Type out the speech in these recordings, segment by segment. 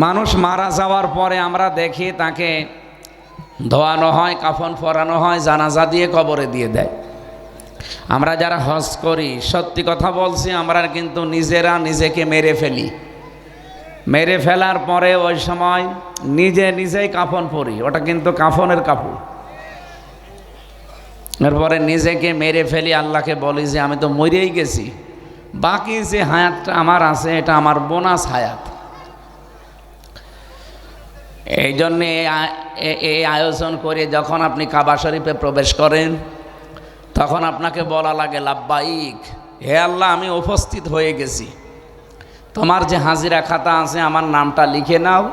মানুষ মারা যাওয়ার পরে আমরা দেখি তাকে ধোয়ানো হয়, কাফন পরানো হয়, জানাজা দিয়ে কবরে দিয়ে দেয়। আমরা যারা হজ করি, সত্যি কথা বলছি, আমরা কিন্তু নিজেরা নিজেকে মেরে ফেলি। মেরে ফেলার পরে ওই সময় নিজেই কাফন পরি, ওটা কিন্তু কাফনের কাপড়। এরপরে নিজেকে মেরে ফেলি, আল্লাহকে বলি যে আমি তো মরেই গেছি, বাকি যে হায়াতটা আমার আছে এটা আমার বোনাস হায়াত। এই জন্যে এই আয়োজন করে যখন আপনি কাবা শরীফে প্রবেশ করেন তখন আপনাকে বলা লাগে লাব্বাইক, হে আল্লাহ আমি উপস্থিত হয়ে গেছি, তোমার যে হাজিরা খাতা আছে আমার নামটা লিখে নাও,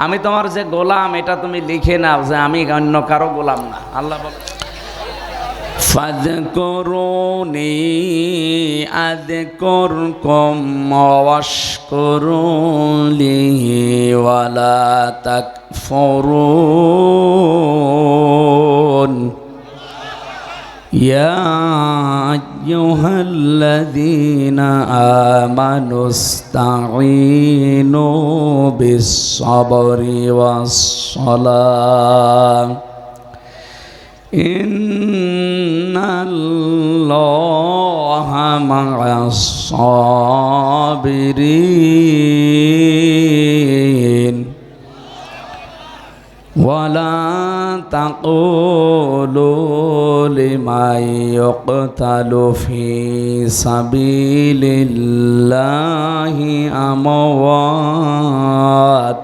আমি তোমার যে গোলাম এটা তুমি লিখে নাও যে আমি অন্য কারো গোলাম না। আল্লাহ বলে ফাযকুরুনি আযকুরকুম ওয়াশকুরুলি ওয়ালা তাকফুরুন ইয়া আইয়ুহাল্লাযীনা আমানুস্তাঈনু বিস-সাবরি ওয়াস-সালাহ ইন্নাল্লাহা মা'আস-সাবিরিন ওয়ালা তাকুলু লিমান ইউকতালু ফি সাবিলিল্লাহি আমওয়াত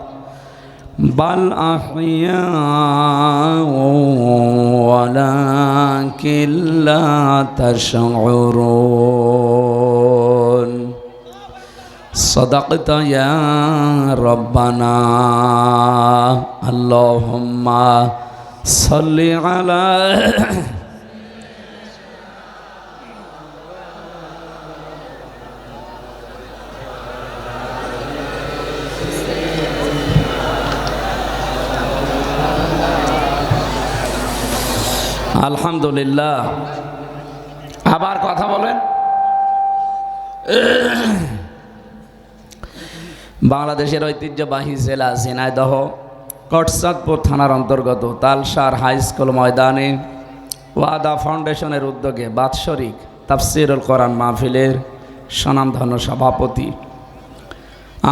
বাল আহইয়াউ ওয়ালাকিন লা তাশউরুন। সাদাকতা ইয়া রাব্বানা। আল্লাহুম্মা সাল্লি আলা আলহামদুলিল্লাহ। আবার কথা বলেন। বাংলাদেশের ঐতিহ্যবাহী জেলা ঝিনাইদহ কটচাঁদপুর থানার অন্তর্গত তালসার হাই স্কুল ময়দানে ওয়াদা ফাউন্ডেশনের উদ্যোগে বাৎসরিক তাফসিরুল কোরআন মাহফিলের স্বনামধন্য সভাপতি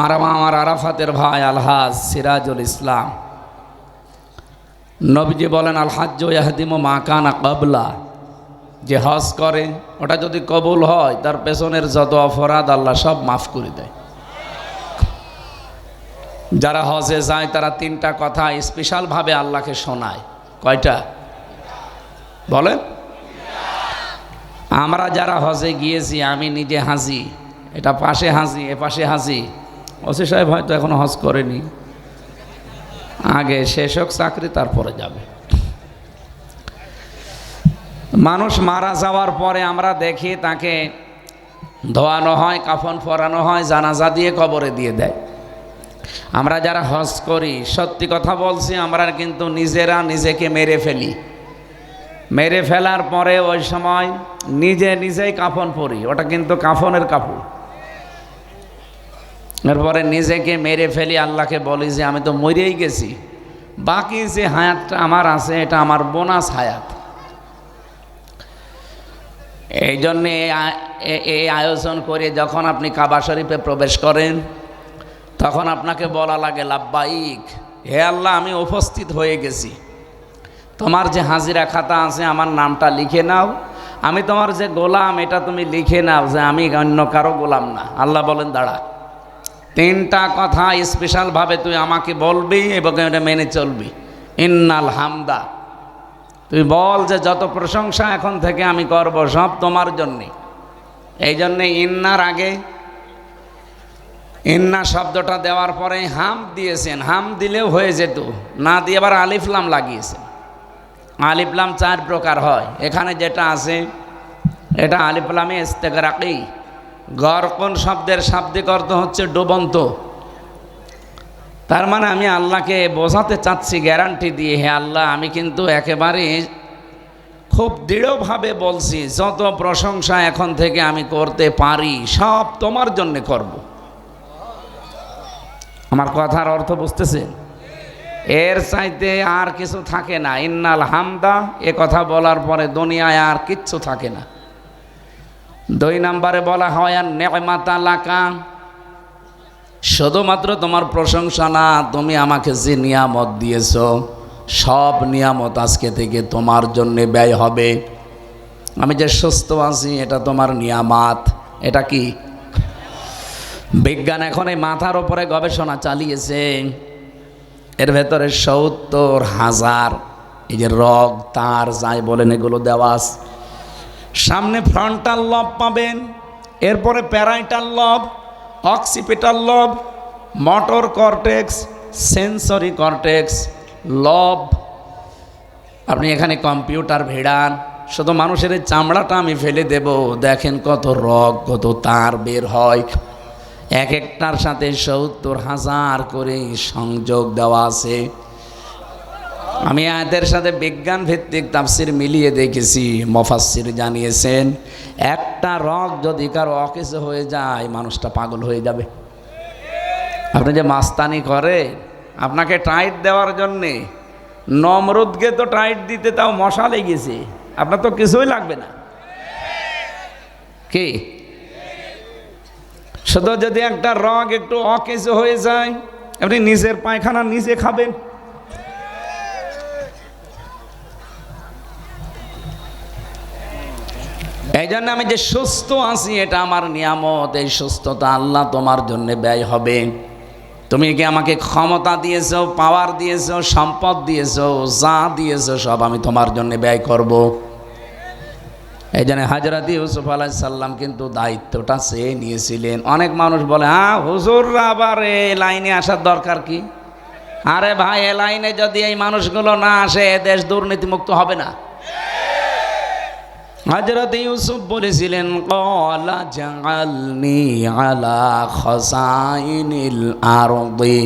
আর আমার আরাফাতের ভাই আলহাজ সিরাজুল ইসলাম। নবীজি বলেন আল হাজ্জু ইয়াহদিমু মা কানা ক্বাবলা, যে হজ করে ওটা যদি কবুল হয় তার পেছনের যত অপরাধ আল্লাহ সব মাফ করে দেয়। যারা হজে যায় তারা তিনটা কথা স্পেশালভাবে আল্লাহকে শোনায়। কয়টা বলেন? আমরা যারা হজে গিয়েছি, আমি নিজে হাজি, এটা পাশে হাজি এ পাশে হাজি, ওসি সাহেব হয়তো এখনো হজ করেনি, আগে শেষ হোক চাকরি তারপরে যাবে। মানুষ মারা যাওয়ার পরে আমরা দেখি তাকে ধোয়ানো হয়, কাফন পরানো হয়, জানাজা দিয়ে কবরে দিয়ে দেয়। আমরা যারা হজ করি, সত্যি কথা বলছি, আমরা কিন্তু নিজেরা নিজেকে মেরে ফেলি। মেরে ফেলার পরে ওই সময় নিজেই কাফন পরি, ওটা কিন্তু কাফনের কাপড়। এরপরে নিজেকে মেরে ফেলি, আল্লাহকে বলি যে আমি তো মরেই গেছি, বাকি যে হায়াতটা আমার আছে এটা আমার বোনাস হায়াত। এই জন্যে এই আয়োজন করে যখন আপনি কাবা শরীফে প্রবেশ করেন তখন আপনাকে বলা লাগে লাব্বাইক, হে আল্লাহ আমি উপস্থিত হয়ে গেছি, তোমার যে হাজিরা খাতা আছে আমার নামটা লিখে নাও, আমি তোমার যে গোলাম এটা তুমি লিখে নাও যে আমি অন্য কারো গোলাম না। আল্লাহ বলেন দাঁড়া, তিনটা কথা স্পেশালভাবে তুই আমাকে বলবি এবং এটা মেনে চলবি। ইন্নাল হামদা, তুই বল যে যত প্রশংসা এখন থেকে আমি করব সব তোমার জন্যে। এই জন্যে ইন্নার আগে ইন্না শব্দটা দেওয়ার পরে হাম দিয়েছেন। হাম দিলেও হয়ে যেত, না দিয়ে আবার আলিফলাম লাগিয়েছেন। আলিফলাম চার প্রকার হয়, এখানে যেটা আছে এটা আলিফলামে ইস্তেগরাকি। গরকন শব্দের শাব্দিক অর্থ হচ্ছে ডুবন্ত। তার মানে আমি আল্লাহকে বোঝাতে চাচ্ছি গ্যারান্টি দিয়ে, হে আল্লাহ আমি কিন্তু একেবারে খুব দৃঢ়ভাবে বলছি যত প্রশংসা এখন থেকে আমি করতে পারি সব তোমার জন্য করব। আমার কথার অর্থ বুঝতেছেন? এর চাইতে আর কিছু থাকে না। ইন্নাল হামদা এ কথা বলার পরে দুনিয়ায় আর কিচ্ছু থাকে না। 2 নম্বরে বলা হয় আর নেমাতা লাকা, শুধুমাত্র তোমার প্রশংসা না, তুমি আমাকে যে নিয়ামত দিয়েছ সব নিয়ামত আজকে থেকে তোমার জন্য ব্যয় হবে। আমি যে সুস্থ আছি এটা তোমার নিয়ামত। এটা কি? বিজ্ঞান এখন এই মাথার উপরে গবেষণা চালিয়েছে, এর ভেতরে 70,000 এই যে রগ তার যাই বলেন এগুলো দেওয়া আছে। সামনে ফ্রন্টাল লব পাবেন, এরপরে প্যারাইটাল লব, অক্সিপিটাল লব, মোটর কর্টেক্স, সেন্সরি কর্টেক্স, লব। আপনি এখানে কম্পিউটার ভিড়ান, শুধু মানুষের এই চামড়াটা আমি ফেলে দেব, দেখেন কত রগ কত তার বের হয়। এক একটার সাথে 70,000 করে সংযোগ দেওয়া আছে। আমি এদের সাথে বিজ্ঞান ভিত্তিক তাফসির মিলিয়ে দেখেছি। মুফাসসির জানিয়েছেন একটা রগ যদি কারো অকেজো হয়ে যায় মানুষটা পাগল হয়ে যাবে। আপনি যে মাস্তানি করে আপনাকে টাইট দেওয়ার জন্যে, নমরুদকে তো টাইট দিতে তাও মশা লেগেছে, আপনার তো কিছুই লাগবে না। কি শুধু যদি একটা রগ একটু অকেজো হয়ে যায় আপনি নিজের পায়খানা নিজে খাবেন। এই জন্য আমি যে সুস্থ আছি এটা আমার নিয়ামত। এই সুস্থতা আল্লাহ তোমার জন্য ব্যয় হবে। তুমি কি আমাকে ক্ষমতা দিয়েছো, পাওয়ার দিয়েছো, সম্পদ দিয়েছো, যা দিয়েছো সব আমি তোমার জন্য ব্যয় করব। এই জন্য হযরত ইউসুফ আলাইহিস সালাম কিন্তু দায়িত্বটা চেয়ে নিয়েছিলেন। অনেক মানুষ বলে হ্যাঁ হুজুররা আবার এই লাইনে আসার দরকার কি? আরে ভাই, এ লাইনে যদি এই মানুষগুলো না আসে দেশ দুর্নীতিমুক্ত হবে না। হযরত ইউসুফ বলেছিলেন ক্বালা জাআলনি আলা খাযাইনিল আরদি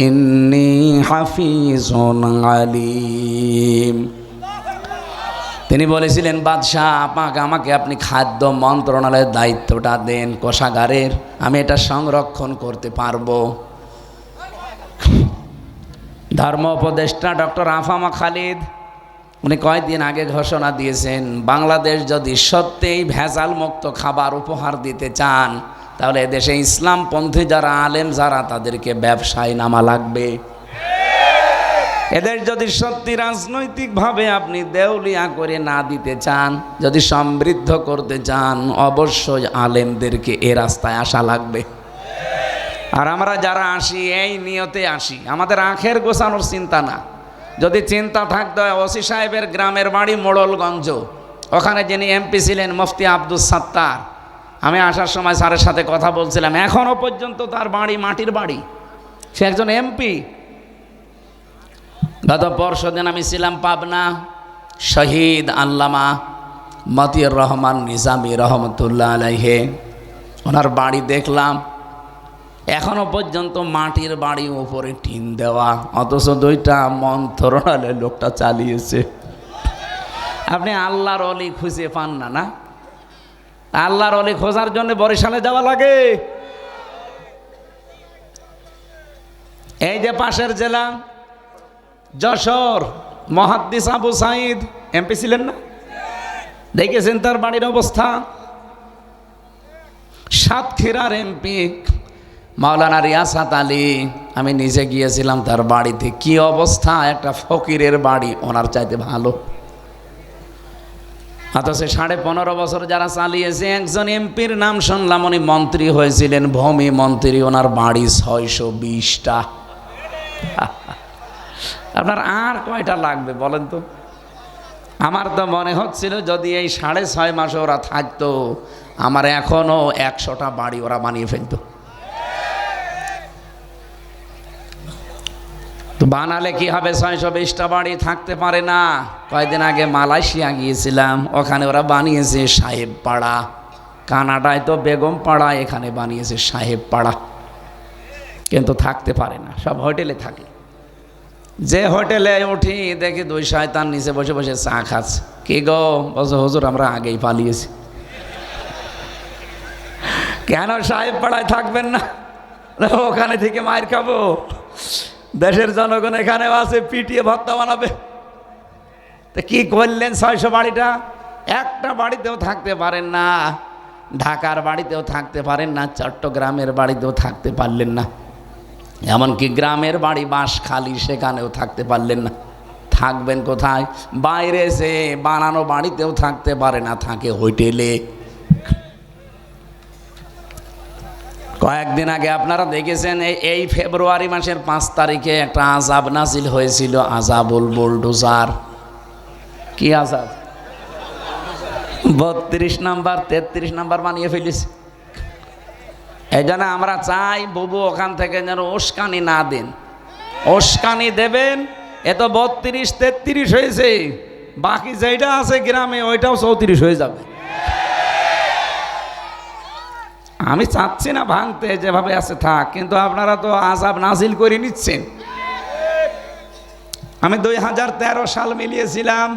ইন্নী হাফিজুন আলীম। তিনি বলেছিলেন বাদশাহ আমাকে আপনি খাদ্য মন্ত্রণালয়ের দায়িত্বটা দেন, কোষাগারের, আমি এটা সংরক্ষণ করতে পারবো। ধর্ম উপদেষ্টা ডক্টর আফামা খালিদ উনি কয়েকদিন আগে ঘোষণা দিয়েছেন বাংলাদেশ যদি সত্যিই ভেজাল মুক্ত খাবার উপহার দিতে চান তাহলে এদেশে ইসলামপন্থী যারা আলেম যারা তাদেরকে ব্যবসায় নামা লাগবে। এদের যদি সত্যি রাজনৈতিকভাবে আপনি দেউলিয়া করে না দিতে চান, যদি সমৃদ্ধ করতে চান, অবশ্যই আলেমদেরকে এ রাস্তায় আসা লাগবে। আর আমরা যারা আসি এই নিয়তে আসি, আমাদের আখের গোছানোর চিন্তা না। যদি চিন্তা থাকতো, ওসি সাহেবের গ্রামের বাড়ি মোড়লগঞ্জ, ওখানে যিনি এমপি ছিলেন মুফতি আব্দুস সাত্তার, আমি আসার সময় স্যারের সাথে কথা বলছিলাম, এখনও পর্যন্ত তার বাড়ি মাটির বাড়ি, সে একজন এমপি। গত পরশুদিন আমি ছিলাম পাবনা, শহীদ আল্লামা মতিউর রহমান নিজামী রহমতুল্লাহ আলাইহে, ওনার বাড়ি দেখলাম, এখনো পর্যন্ত মাটির বাড়ি, উপরে টিন দেওয়া, অথচ 2টা মন্ত্রণালয় লোকটা চালিয়েছে। আপনি আল্লাহর অলি খুঁজে পান না? না, আল্লাহর অলি খোঁজার জন্য বরিশালে যাওয়া লাগে। এই যে পাশের জেলা যশোর, মুহাদ্দিস আবু সাঈদ এমপি ছিলেন না? দেখেছেন তার বাড়ির অবস্থা। সাতক্ষীরার এমপি মাওলানা রিয়াসাত আলী, আমি নিজে গিয়েছিলাম তার বাড়িতে, কি অবস্থা, একটা ফকিরের বাড়ি, ওনার চাইতে ভালো। অথচ 15.5 বছর যারা চালিয়েছে, একজন এমপির নাম শুনলাম উনি মন্ত্রী হয়েছিলেন, ভূমি মন্ত্রী, ওনার বাড়ি 620টা। আপনার আর কয়টা লাগবে বলেন তো? আমার তো মনে হচ্ছিল যদি এই 6.5 মাসে ওরা থাকতো, আমার এখনো 100টা বাড়ি ওরা বানিয়ে ফেলতো। তো বানালে কি হবে, 620টা বাড়ি থাকতে পারে না। কয়েকদিন আগে মালয়েশিয়া গিয়েছিলাম, ওখানে ওরা বানিয়েছে সাহেব পাড়া। কানাডায় তো বেগম পাড়া, এখানে বানিয়েছে সাহেব পাড়া, কিন্তু থাকতে পারে না, সব হোটেলে থাকে। যে হোটেলে উঠি দেখি 2 শয়তান নিচে বসে বসে চা খাচ্ছে। কি গো? বলছে হুজুর আমরা আগেই পালিয়েছি। কেন সাহেব পাড়ায় থাকবেন না? ওখানে থেকে মায়ের খাবো? দেশের জনগণ এখানেও আছে, পিটিয়ে ভর্তা বানাবে। তো কি করলেন? 600 বাড়িটা, একটা বাড়িতেও থাকতে পারেন না, ঢাকার বাড়িতেও থাকতে পারেন না, চট্টগ্রামের বাড়িতেও থাকতে পারলেন না, এমনকি গ্রামের বাড়ি বাঁশখালী সেখানেও থাকতে পারলেন না। থাকবেন কোথায়? বাইরে এসে বানানো বাড়িতেও থাকতে পারে না, থাকে হোটেলে। কয়েকদিন আগে আপনারা দেখেছেন এই ফেব্রুয়ারি মাসের 5 তারিখে একটা আযাব নাজিল হয়েছিল, আযাবুল বুলডোজার। কি আযাব? 32 নাম্বার 33 নাম্বার বানিয়ে ফেলেছে। এই জন্য আমরা চাই বুবু ওখান থেকে যেন উস্কানি না দেন। উস্কানি দেবেন, এ তো 32 33 হয়েছে, বাকি যেটা আছে গ্রামে ওইটাও 34 হয়ে যাবে। আমি চাচ্ছি না ভাঙতে, যেভাবে আছে থাক, কিন্তু আপনারা তো আযাব নাজিল করে নিচ্ছেন। আমি 2013 সাল মিলিয়েছিলাম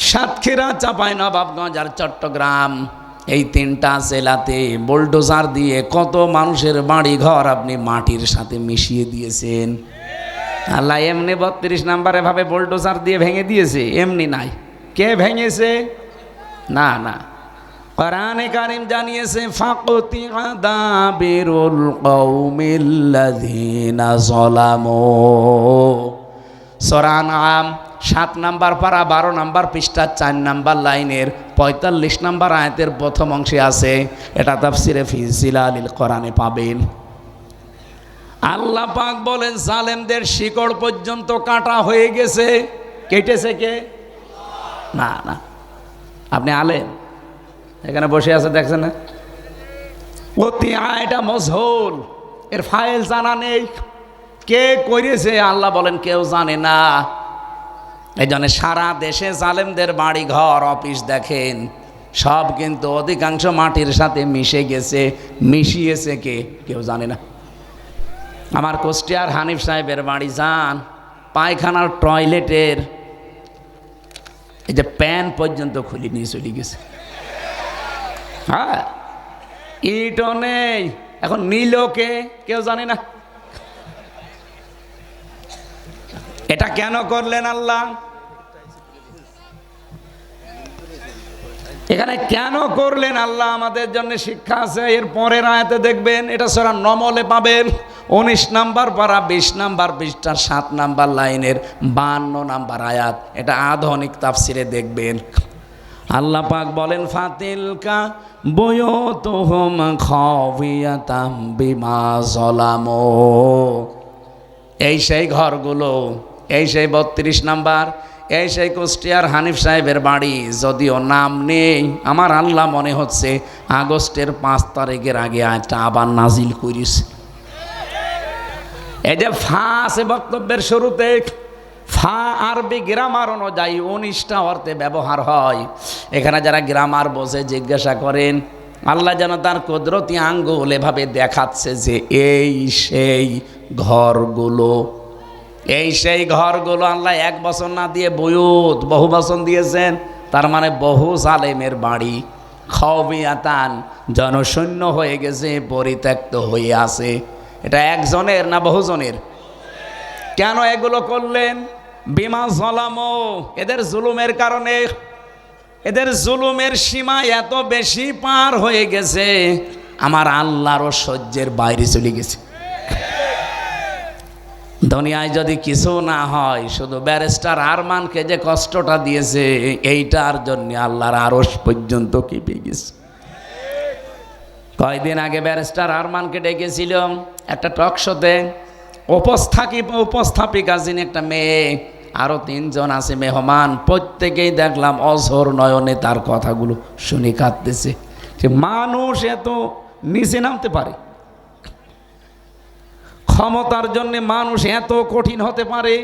সাতক্ষীরা, চাঁপাইনবাবগঞ্জ আর চট্টগ্রাম, এই 3টা জেলাতে বুলডোজার দিয়ে কত মানুষের বাড়ি ঘর আপনি মাটির সাথে মিশিয়ে দিয়েছেন। আল্লাহ এমনি 32 নাম্বার এভাবে বুলডোজার দিয়ে ভেঙে দিয়েছে? এমনি নাই। কে ভেঙেছে? না না, কোরআনে কারীম জানিয়েছে ফাকুতিআ দাবিরুল কওমিল্লাযীনা যালামু। সূরা আনআম 7 নাম্বার পারা 12 নাম্বার পৃষ্ঠা 4 নাম্বার লাইনের 45 নাম্বার আয়াতের প্রথম অংশে আছে। এটা তাফসিরে ফি জিলালিল কোরআনে পাবেন। আল্লাহ পাক বলেন জালেমদের শিকড় পর্যন্ত কাটা হয়ে গেছে। কেটেছে কে? না না, আপনি আলেম, এখানে বসে আছে দেখছেন না? এটা মজহুল, এর ফাইল জানা নেই, কে করেছে আল্লাহ বলেন কেউ জানে না। এই জন্য সারা দেশে জালেমদের বাড়ি ঘর অফিস দেখেন, সব কিন্তু অধিকাংশ মাটির সাথে মিশে গেছে। মিশিয়েছে কে? কেউ জানে না। আমার কুষ্টিয়ার হানিফ সাহেবের বাড়ি যান, পায়খানার টয়লেটের এই যে প্যান পর্যন্ত খুলে নিয়ে চলে গেছে। হ্যাঁ, ইটও নেই, এখন নিল কে? কেউ জানে না। এটা কেন করলেন আল্লাহ? এখানে কেন করলেন আল্লাহ? আমাদের জন্য শিক্ষা আছে। এর পরের আয়াতে দেখবেন, এটা সূরা নমলে পাবেন 19 নাম্বার পারা 20 নাম্বার পৃষ্ঠা 7 নাম্বার লাইনের 52 নাম্বার আয়াত। এটা আধুনিক তাফসিরে দেখবেন। আল্লাহ পাক বলেন ফাতিলকা বুয়ুতুহুম খাওয়িয়াতাম বিমা যালামু। এই সেই ঘরগুলো, এই সেই 32 নাম্বার, এই সেই কুষ্টিয়ার হানিফ সাহেবের বাড়ি। যদিও নাম নেই, আমার আল্লাহ মনে হচ্ছে আগস্টের 5 তারিখের আগে আজটা আবার নাজিল করিস। এই যে ফা আছে বক্তব্যের শুরুতে, ফা আরবি গ্রামার অনুযায়ী 19টা অর্থে ব্যবহার হয়। এখানে যারা গ্রামার বোঝে জিজ্ঞাসা করেন, আল্লাহ যেন তার কুদরতি আঙ্গুল এভাবে দেখাচ্ছে যে এই সেই ঘরগুলো, এই সেই ঘরগুলো। আল্লাহ 1 বছর না দিয়ে বুয়ুত বহু বছর দিয়েছেন, তার মানে বহু জালেমের বাড়ি। খাওয়িয়াতান জনশূন্য হয়ে গেছে, পরিত্যক্ত হয়ে আছে। এটা একজনের না বহুজনের? কেন এগুলো করলেন? বিমা যালামু, এদের জুলুমের কারণে। এদের জুলুমের সীমা এত বেশি পার হয়ে গেছে, আমার আল্লাহরও সহ্যের বাইরে চলে গেছে। দুনিয়ায় যদি কিছু না হয়, শুধু ব্যারিস্টার আরমানকে যে কষ্টটা দিয়েছে এইটার জন্য আল্লাহর আরশ পর্যন্ত কেঁপে গেছে। কয়েকদিন আগে ব্যারিস্টার আরমানকে ডেকেছিল একটা টক শোতে। উপস্থাপিকা যিনি একটা মেয়ে, আরও 3 জন আছে মেহমান, প্রত্যেকেই দেখলাম অঝোর নয়নে তার কথাগুলো শুনে কাঁদতেছে। যে মানুষ এত নিচে নামতে পারে, ক্ষমতার জন্য মানুষ এত কঠিন হতে পারে।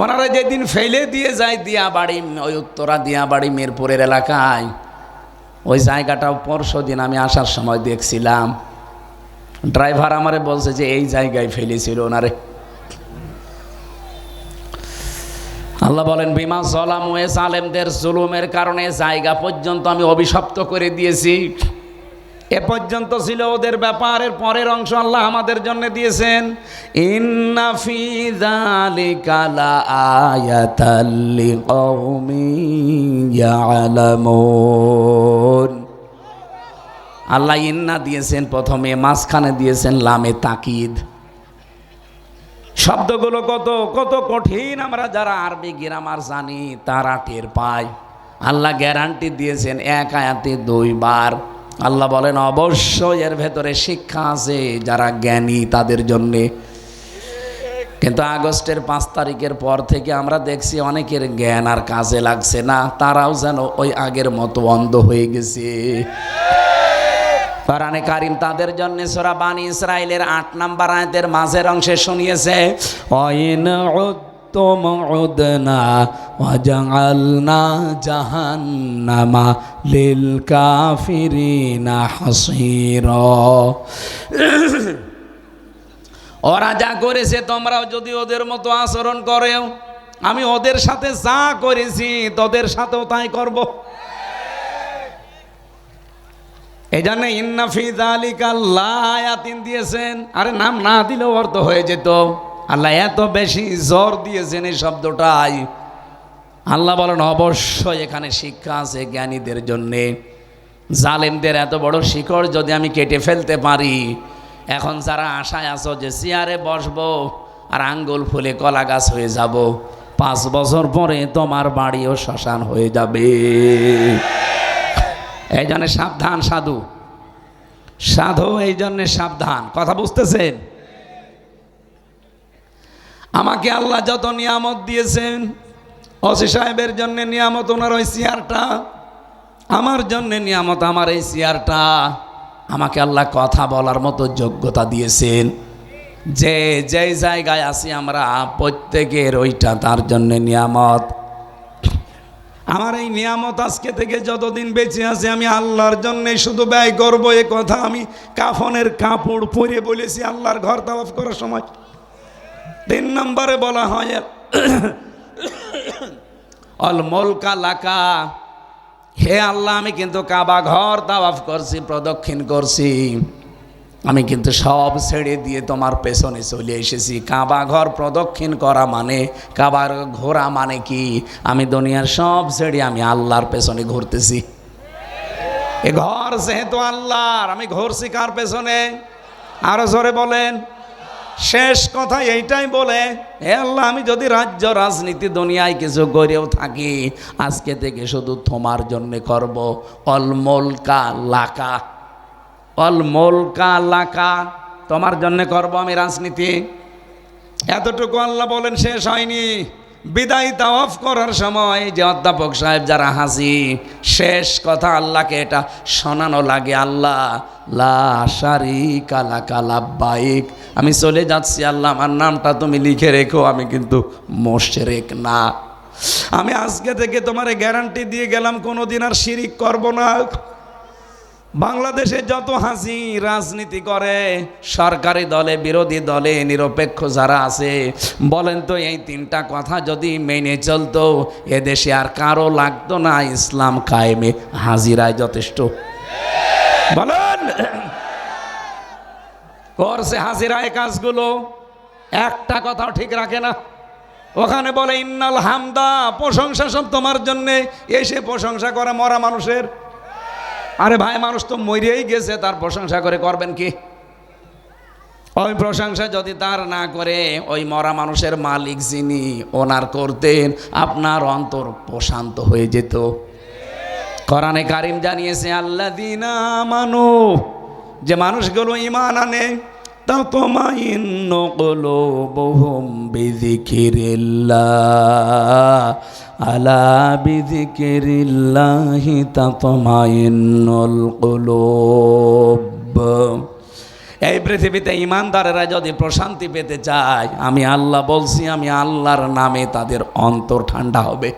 ওনারা যেদিন ফেলে দিয়ে যায় দিয়াবাড়ি, ওই উত্তরা দিয়াবাড়ি মিরপুরের এলাকায়, ওই জায়গাটাও পরশুদিন আমি আসার সময় দেখছিলাম। ড্রাইভার আমারে বলছে যে এই জায়গায় ফেলেছিল ওনারে। আল্লাহ বলেন বিমা যালামু, জালেমদের জুলুমের কারণে জায়গা পর্যন্ত আমি অভিশপ্ত করে দিয়েছি। এ পর্যন্ত ছিল ওদের ব্যাপার, এর পরের অংশ আল্লাহ আমাদের জন্য দিয়েছেন। ইন্না ফি যালিকা লাআয়াতাল লিকাউমিন ইয়ালামুন। আল্লাহ ইন্না দিয়েছেন প্রথমে, মাঝখানে দিয়েছেন লামে তাকিদ। শব্দগুলো কত কত কঠিন, আমরা যারা আরবি গ্রামার জানি তারা টের পায়। আল্লাহ গ্যারান্টি দিয়েছেন এক আয়াতে 2 বার। আল্লাহ বলেন অবশ্যই এর ভেতরে শিক্ষা আছে যারা জ্ঞানী তাদের জন্যে। কিন্তু আগস্টের 5 তারিখের পর থেকে আমরা দেখছি অনেকের জ্ঞান আর কাজে লাগছে না, তারাও যেন ওই আগের মতো অন্ধ হয়ে গেছে। কোরআনে কারীম তাদের জন্য সূরা বানী ইসরাঈলের 8 নম্বর আয়াতের মাঝের অংশে শুনিয়েছে, ওয়াইন উদ্তুম উদনা ওয়াজআলনা জাহান্নামা লিল কাফিরিনা হাসীরা। ওরা যা করেছে তোমরাও যদি ওদের মতো আচরণ করো, আমি ওদের সাথে যা করেছি তোদের সাথেও তাই করব। এই জন্য ইন্না ফি যালিকা লাআয়াতিন দিয়েছেন। আরে নাম না দিলেও অর্থ হয়ে যেত। আল্লাহ এত বেশি জোর দিয়েছেন এই শব্দটাই। আল্লাহ বলেন অবশ্যই এখানে শিক্ষা আছে জ্ঞানীদের জন্যে। জালেমদের এত বড় শিকড় যদি আমি কেটে ফেলতে পারি, এখন যারা আশায় আছো যে চেয়ারে বসবো আর আঙ্গুল ফুলে কলা গাছ হয়ে যাব, 5 বছর পরে তোমার বাড়িও শ্মশান হয়ে যাবে। এই জন্য সাবধান সাধু, সাধু এই জন্য সাবধান। কথা বুঝতেছেন? আমাকে আল্লাহ যত নিয়ামত দিয়েছেন, ওসি সাহেবের জন্য নিয়ামত ওনার ওই চেয়ারটা, আমার জন্য নিয়ামত আমার এই চেয়ারটা। আমাকে আল্লাহ কথা বলার মতো যোগ্যতা দিয়েছেন। যে যেই জায়গায় আছি আমরা প্রত্যেকের ওইটা তার জন্য নিয়ামত। আমার এই নিয়ামত আজকে থেকে যতদিন বেঁচে আছে আমি আল্লাহর জন্যে শুধু ব্যয় করব। এ কথা আমি কাফনের কাপড় পরে বলেছি আল্লাহর ঘর তাওয়াফ করার সময়। 3 নম্বরে বলা হয় অল মুলকা লাকা, হে আল্লাহ আমি কিন্তু কাবা ঘর তাওয়াফ করছি, প্রদক্ষিণ করছি, আমি কিন্তু সব ছেড়ে দিয়ে তোমার পেছনে চলে এসেছি। কাবা ঘর প্রদক্ষিণ করা মানে, কাবার ঘোরা মানে কি? আমি দুনিয়ার সব ছেড়ে আমি আল্লাহর পেছনে ঘুরতেছি। এ ঘর যেহেতু আল্লাহর, আমি ঘুরছি কার পেছনে? আরো জোরে বলেন। শেষ কথা এইটাই বলে, হে আল্লাহ আমি যদি রাজ্য রাজনীতি দুনিয়ায় কিছু করেও থাকি, আজকে থেকে শুধু তোমার জন্যে করব। অল মুলকা লাকা, অল মুলকা লাকা, তোমার জন্য করব আমি রাজনীতি। এতটুকু আল্লাহ বলেন, শেষ হয়নি। বিদায় তাওয়াফ করার সময় যে অধ্যাপক সাহেব যারা হাসি, শেষ কথা আল্লাহকে এটা শোনানো লাগে, আল্লাহ লা শারীকা লাকা লাব্বাইক, আমি চলে যাচ্ছি আল্লাহ, আমার নামটা তুমি লিখে রেখো, আমি কিন্তু মুশরিক না। আমি আজকে থেকে তোমারে গ্যারান্টি দিয়ে গেলাম কোনোদিন আর শিরিক করব না। বাংলাদেশে যত হাসি রাজনীতি করে, সরকারি দলে বিরোধী দলে নিরপেক্ষ যারা আছে, বলেন তো এই 3টা কথা যদি মেনে চলতো, এদেশে আর কারো লাগতো না ইসলাম কায়েমে, হাজিরায় যথেষ্ট। বলেন করছে হাজিরায় কাজগুলো, একটা কথাও ঠিক রাখে না। ওখানে বলে ইন্নাল হামদা, প্রশংসা সব তোমার জন্যে, এসে প্রশংসা করে মরা মানুষের। আরে ভাই মানুষ তো মরেই গেছে, তার প্রশংসা করে করবেন কি? ওই প্রশংসা যদি তার না করে ওই মরা মানুষের মালিক যিনি, ওনার করতেন, আপনার অন্তর প্রশান্ত হয়ে যেত। কোরআনে কারীম জানিয়েছে আল্লাযীনা আমানু, যে মানুষগুলো ঈমান আনে, তাতমাইন্নু কুলুবুহুম বিযিকরিল্লাহ, আলা বিযিকরিল্লাহি তাতমাইন্নুল কুলুব। এই পৃথিবীতে ইমানদারেরা যদি প্রশান্তি পেতে চায়, আমি আল্লাহ বলছি, আমি আল্লাহর নামে তাদের অন্তর ঠান্ডা হবে।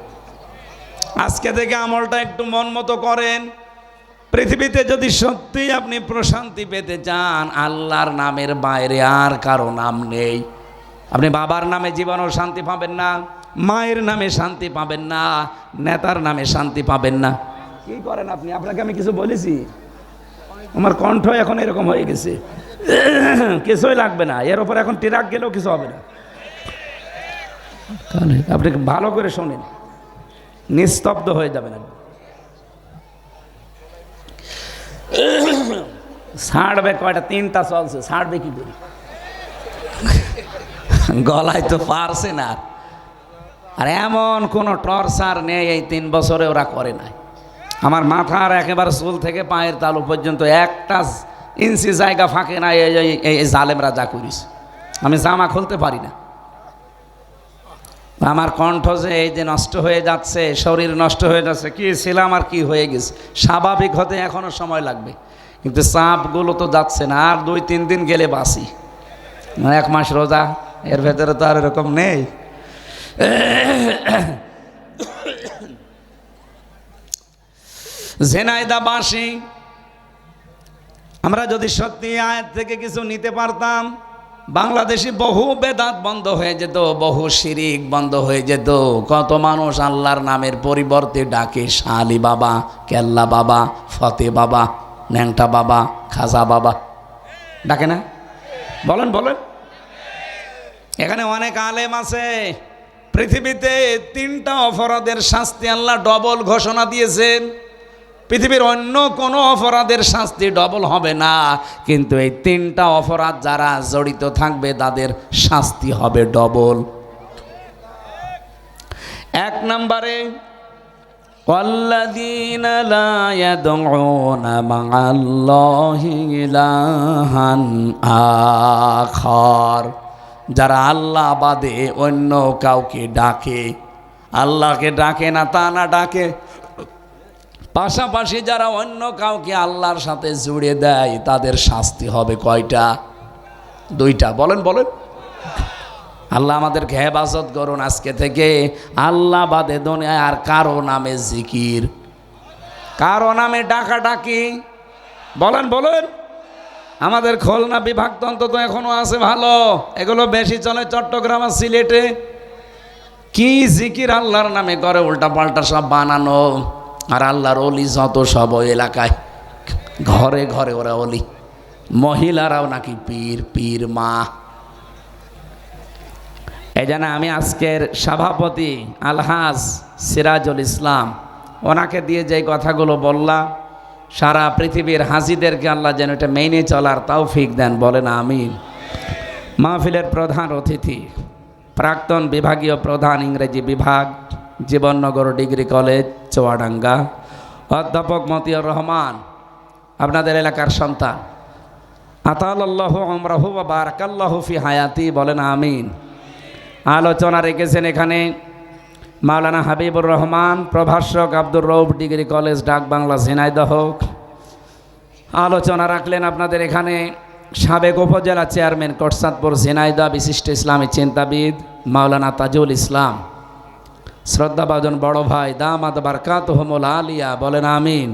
আজকে থেকে আমলটা একটু মন মতো করেন। পৃথিবীতে যদি সত্যি আপনি প্রশান্তি পেতে চান, আল্লাহর নামের বাইরে আর কারো নাম নেই। আপনি বাবার নামে জীবনও শান্তি পাবেন না, মায়ের নামে শান্তি পাবেন না, নেতার নামে শান্তি পাবেন না। কি করেন আপনি? আপনাকে আমি কিছু বলেছি? আমার কণ্ঠ এখন এরকম হয়ে গেছে, কিছুই লাগবে না, এর ওপর এখন ট্রাক গেলেও কিছু হবে না। আপনি ভালো করে শোনেন, নিস্তব্ধ হয়ে যাবেন। ছাড়বে কয়টা? 3টা চলছে, ছাড়বে কি করে? গলায় তো পারছে না। আর এমন কোনো টর্চার নেই এই 3 বছরে ওরা করে নাই। আমার মাথার একেবারে চুল থেকে পায়ের তালু পর্যন্ত 1 ইঞ্চি জায়গা ফাঁকে না। এই জালেমরা যা করিস, আমি জামা খুলতে পারি না। আমার কণ্ঠ যে এই যে নষ্ট হয়ে যাচ্ছে, শরীর নষ্ট হয়ে যাচ্ছে, কি ছিলাম আর কি হয়ে গেছে, স্বাভাবিক হতে এখনো সময় লাগবে। কিন্তু চাপগুলো তো যাচ্ছে না। আর 2-3 দিন গেলে বাঁচি। 1 মাস রোজা, এর ভেতরে তো আর এরকম নেই। ঝিনাইদহবাসী আমরা যদি সত্যি আয়াত থেকে কিছু নিতে পারতাম, বাংলাদেশে বহু বেদাত বন্ধ হয়ে যেত, বহু শিরিক বন্ধ হয়ে যেত। কত মানুষ আল্লাহর নামের পরিবর্তে ডাকে শালি বাবা, কেল্লা বাবা, ফতে বাবা, ন্যাংটা বাবা, খাজা বাবা, ডাকে না? বলেন বলেন। এখানে অনেক আলেম আছে। পৃথিবীতে 3টা অপরাধের শাস্তি আল্লাহ ডবল ঘোষণা দিয়েছেন। পৃথিবীর অন্য কোনো অপরাধের শাস্তি ডবল হবে না, কিন্তু এই 3টা অপরাধ যারা জড়িত থাকবে তাদের শাস্তি হবে ডবল। 1 নম্বরে, ওয়াল্লাযীনা লা ইয়াদউনা মা'আল্লাহি ইলাহান আখার, যারা আল্লাহ বাদে অন্য কাউকে ডাকে, আল্লাহকে ডাকে না তা না, ডাকে পাশাপাশি যারা অন্য কাউকে আল্লাহর সাথে জুড়ে দেয়, তাদের শাস্তি হবে কয়টা? 2টা। বলেন বলেন। আল্লাহ আমাদেরকে হেফাজত করুন আজকে থেকে আল্লাহ বাদে দুনিয়ায় আর কারো নামে জিকির, কারো নামে ডাকাডাকি। বলেন বলেন। আমাদের খুলনা বিভাগ তো অন্তত এখনো আছে ভালো, এগুলো বেশি চলে চট্টগ্রাম আর সিলেটে। কি জিকির আল্লাহর নামে করে, উল্টা পাল্টা সব বানানো। আর আল্লাহর অলি যত সব এলাকায়, ঘরে ঘরে ওরা অলি। মহিলারাও নাকি পীর, পীর মা। এই জন্য আমি আজকের সভাপতি আলহাজ সিরাজুল ইসলাম, ওনাকে দিয়ে যে কথাগুলো বললাম, সারা পৃথিবীর হাজিদেরকে আল্লাহ যেন এটা মেনে চলার তৌফিক দেন। বলেন আমিন। মাহফিলের প্রধান অতিথি, প্রাক্তন বিভাগীয় প্রধান ইংরেজি বিভাগ, জীবননগর ডিগ্রি কলেজ চুয়াডাঙ্গা, অধ্যাপক মতিউর রহমান, আপনাদের এলাকার সন্তান। আতালাল্লাহু উমরাহু ওয়া বারাকাল্লাহু ফি হায়াতি। বলেন আমিন। আলোচনা রেখেছেন এখানে মাওলানা হাবিবুর রহমান, প্রভাষক আব্দুর রউফ ডিগ্রি কলেজ, ডাক বাংলা, ঝিনাইদহ। আলোচনা রাখলেন আপনাদের এখানে সাবেক উপজেলা চেয়ারম্যান কোটচাঁদপুর ঝিনাইদহ, বিশিষ্ট ইসলামী চিন্তাবিদ মাওলানা তাজুল ইসলাম। শ্রদ্ধাভাজন বড় ভাই দামাত বারকাতুহুমুল আলিয়া। বলেন আমিন।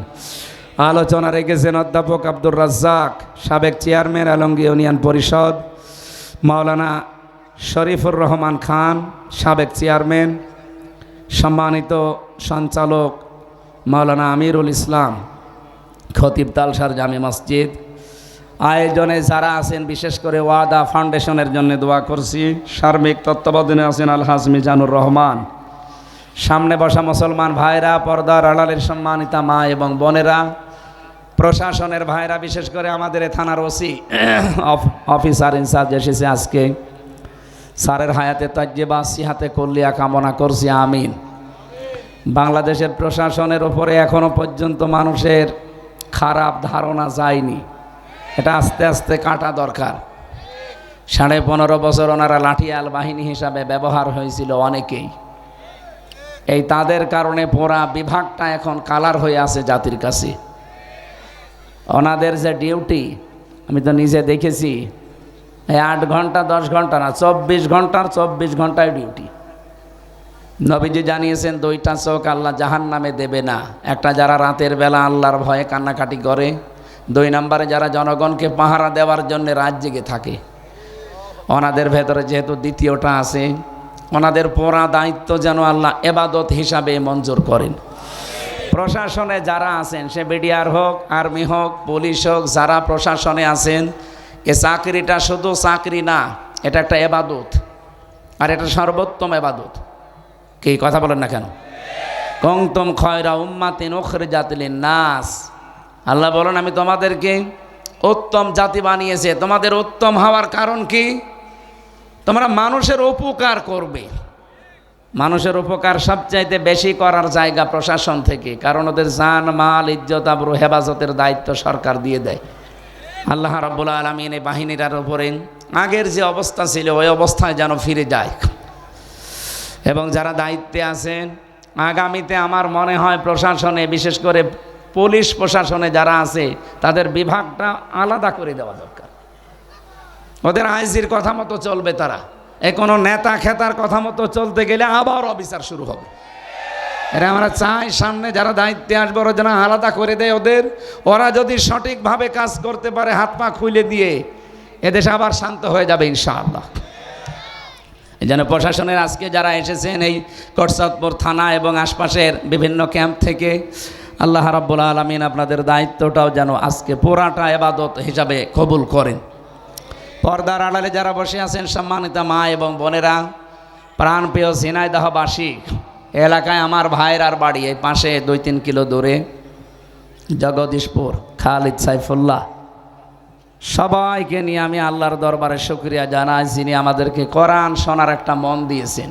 আলোচনা রেখেছেন অধ্যাপক আব্দুর রাজ্জাক, সাবেক চেয়ারম্যান আলমগীর ইউনিয়ন পরিষদ, মাওলানা শরীফুর রহমান খান, সাবেক চেয়ারম্যান, সম্মানিত সঞ্চালক মাওলানা আমিরুল ইসলাম, খতিব তালসার জামে মসজিদ। আয়োজনে যারা আছেন, বিশেষ করে ওয়াদা ফাউন্ডেশনের জন্য দোয়া করছি। সার্বিক তত্ত্বাবধানে আছেন আলহাজ মিজানুর রহমান। সামনে বসা মুসলমান ভাইরা, পর্দার আড়ালের সম্মানিতা মা এবং বোনেরা, প্রশাসনের ভাইরা, বিশেষ করে আমাদের থানার ওসি অফিসার ইনচার্জ এসেছে আজকে। স্যারের হায়াতে তাজ্জেবা সিহাতে কল্লিয়া কামনা করছি আমিন। বাংলাদেশের প্রশাসনের ওপরে এখনো পর্যন্ত মানুষের খারাপ ধারণা যায়নি, এটা আস্তে আস্তে কাটা দরকার। 15.5 বছর ওনারা লাঠিয়াল বাহিনী হিসাবে ব্যবহার হয়েছিল অনেকেই। এই তাদের কারণে পুরা বিভাগটা এখন কালার হয়ে আছে জাতির কাছে। ওনাদের যে ডিউটি, আমি তো নিজে দেখেছি, 8 ঘন্টা 10 ঘন্টা না, 24 ঘন্টার 24 ঘন্টায় ডিউটি। নবীজি জানিয়েছেন 2টা চোখ আল্লাহ জাহান্নামে দেবে না। একটা যারা রাতের বেলা আল্লাহর ভয়ে কান্নাকাটি করে, 2 নম্বরে যারা জনগণকে পাহারা দেওয়ার জন্য রাত জেগে থাকে। ওনাদের ভেতরে যেহেতু দ্বিতীয়টা আছে, ওনাদের পুরা দায়িত্ব যেন আল্লাহ এবাদত হিসাবে মঞ্জুর করেন। প্রশাসনে যারা আছেন, সে বিডিআর হোক, আর্মি হোক, পুলিশ হোক, যারা প্রশাসনে আছেন, এ চাকরিটা শুধু চাকরি না, এটা একটা এবাদত, আর এটা সর্বোত্তম এবাদত। কি কথা বলেন না কেন? কুনতুম খায়রা উম্মাতিন উখরিজাত লিন-নাস, আল্লাহ বলেন আমি তোমাদেরকে উত্তম জাতি বানিয়েছে। তোমাদের উত্তম হওয়ার কারণ কি? তোমরা মানুষের উপকার করবে। মানুষের উপকার সবচাইতে বেশি করার জায়গা প্রশাসন থেকে, কারণ ওদের জান মাল ইজ্জত আবরু হেফাজতের দায়িত্ব সরকার দিয়ে দেয়। আল্লাহ রাব্বুল আলামিন এই বাহিনীটার উপরে আগের যে অবস্থা ছিল ওই অবস্থায় যেন ফিরে যায়। এবং যারা দায়িত্বে আছেন আগামীতে আমার মনে হয় প্রশাসনে, বিশেষ করে পুলিশ প্রশাসনে যারা আছে, তাদের বিভাগটা আলাদা করে দেওয়া দরকার। ওদের আইজির কথা মতো চলবে তারা, কোনো নেতা খেতার কথা মতো চলতে গেলে আবার অবিচার শুরু হবে। এরা আমরা চাই সামনে যারা দায়িত্বে আসবে ওরা যেন আলাদা করে দেয় ওদের। ওরা যদি সঠিকভাবে কাজ করতে পারে, হাত পা খুলে দিয়ে, এদেশে আবার শান্ত হয়ে যাবে ইনশাআল্লাহ। এই জন্য প্রশাসনের আজকে যারা এসেছেন এই কোটচাঁদপুর থানা এবং আশপাশের বিভিন্ন ক্যাম্প থেকে, আল্লাহ রাব্বুল আলামিন আপনাদের দায়িত্বটাও যেন আজকে পুরাটা ইবাদত হিসাবে কবুল করেন। পর্দার আড়ালে যারা বসে আছেন সম্মানিত মা এবং বোনেরা, প্রাণপ্রিয় ঝিনাইদহবাসী, এলাকায় আমার ভাইয়ের বাড়ি এই পাশে 2-3 কিলো দূরে জগদীশপুর, খালিদ সাইফুল্লাহ, সবাইকে নিয়ে আমি আল্লাহর দরবারে শুকরিয়া জানাই, যিনি আমাদেরকে কোরআন শোনার একটা মন দিয়েছেন।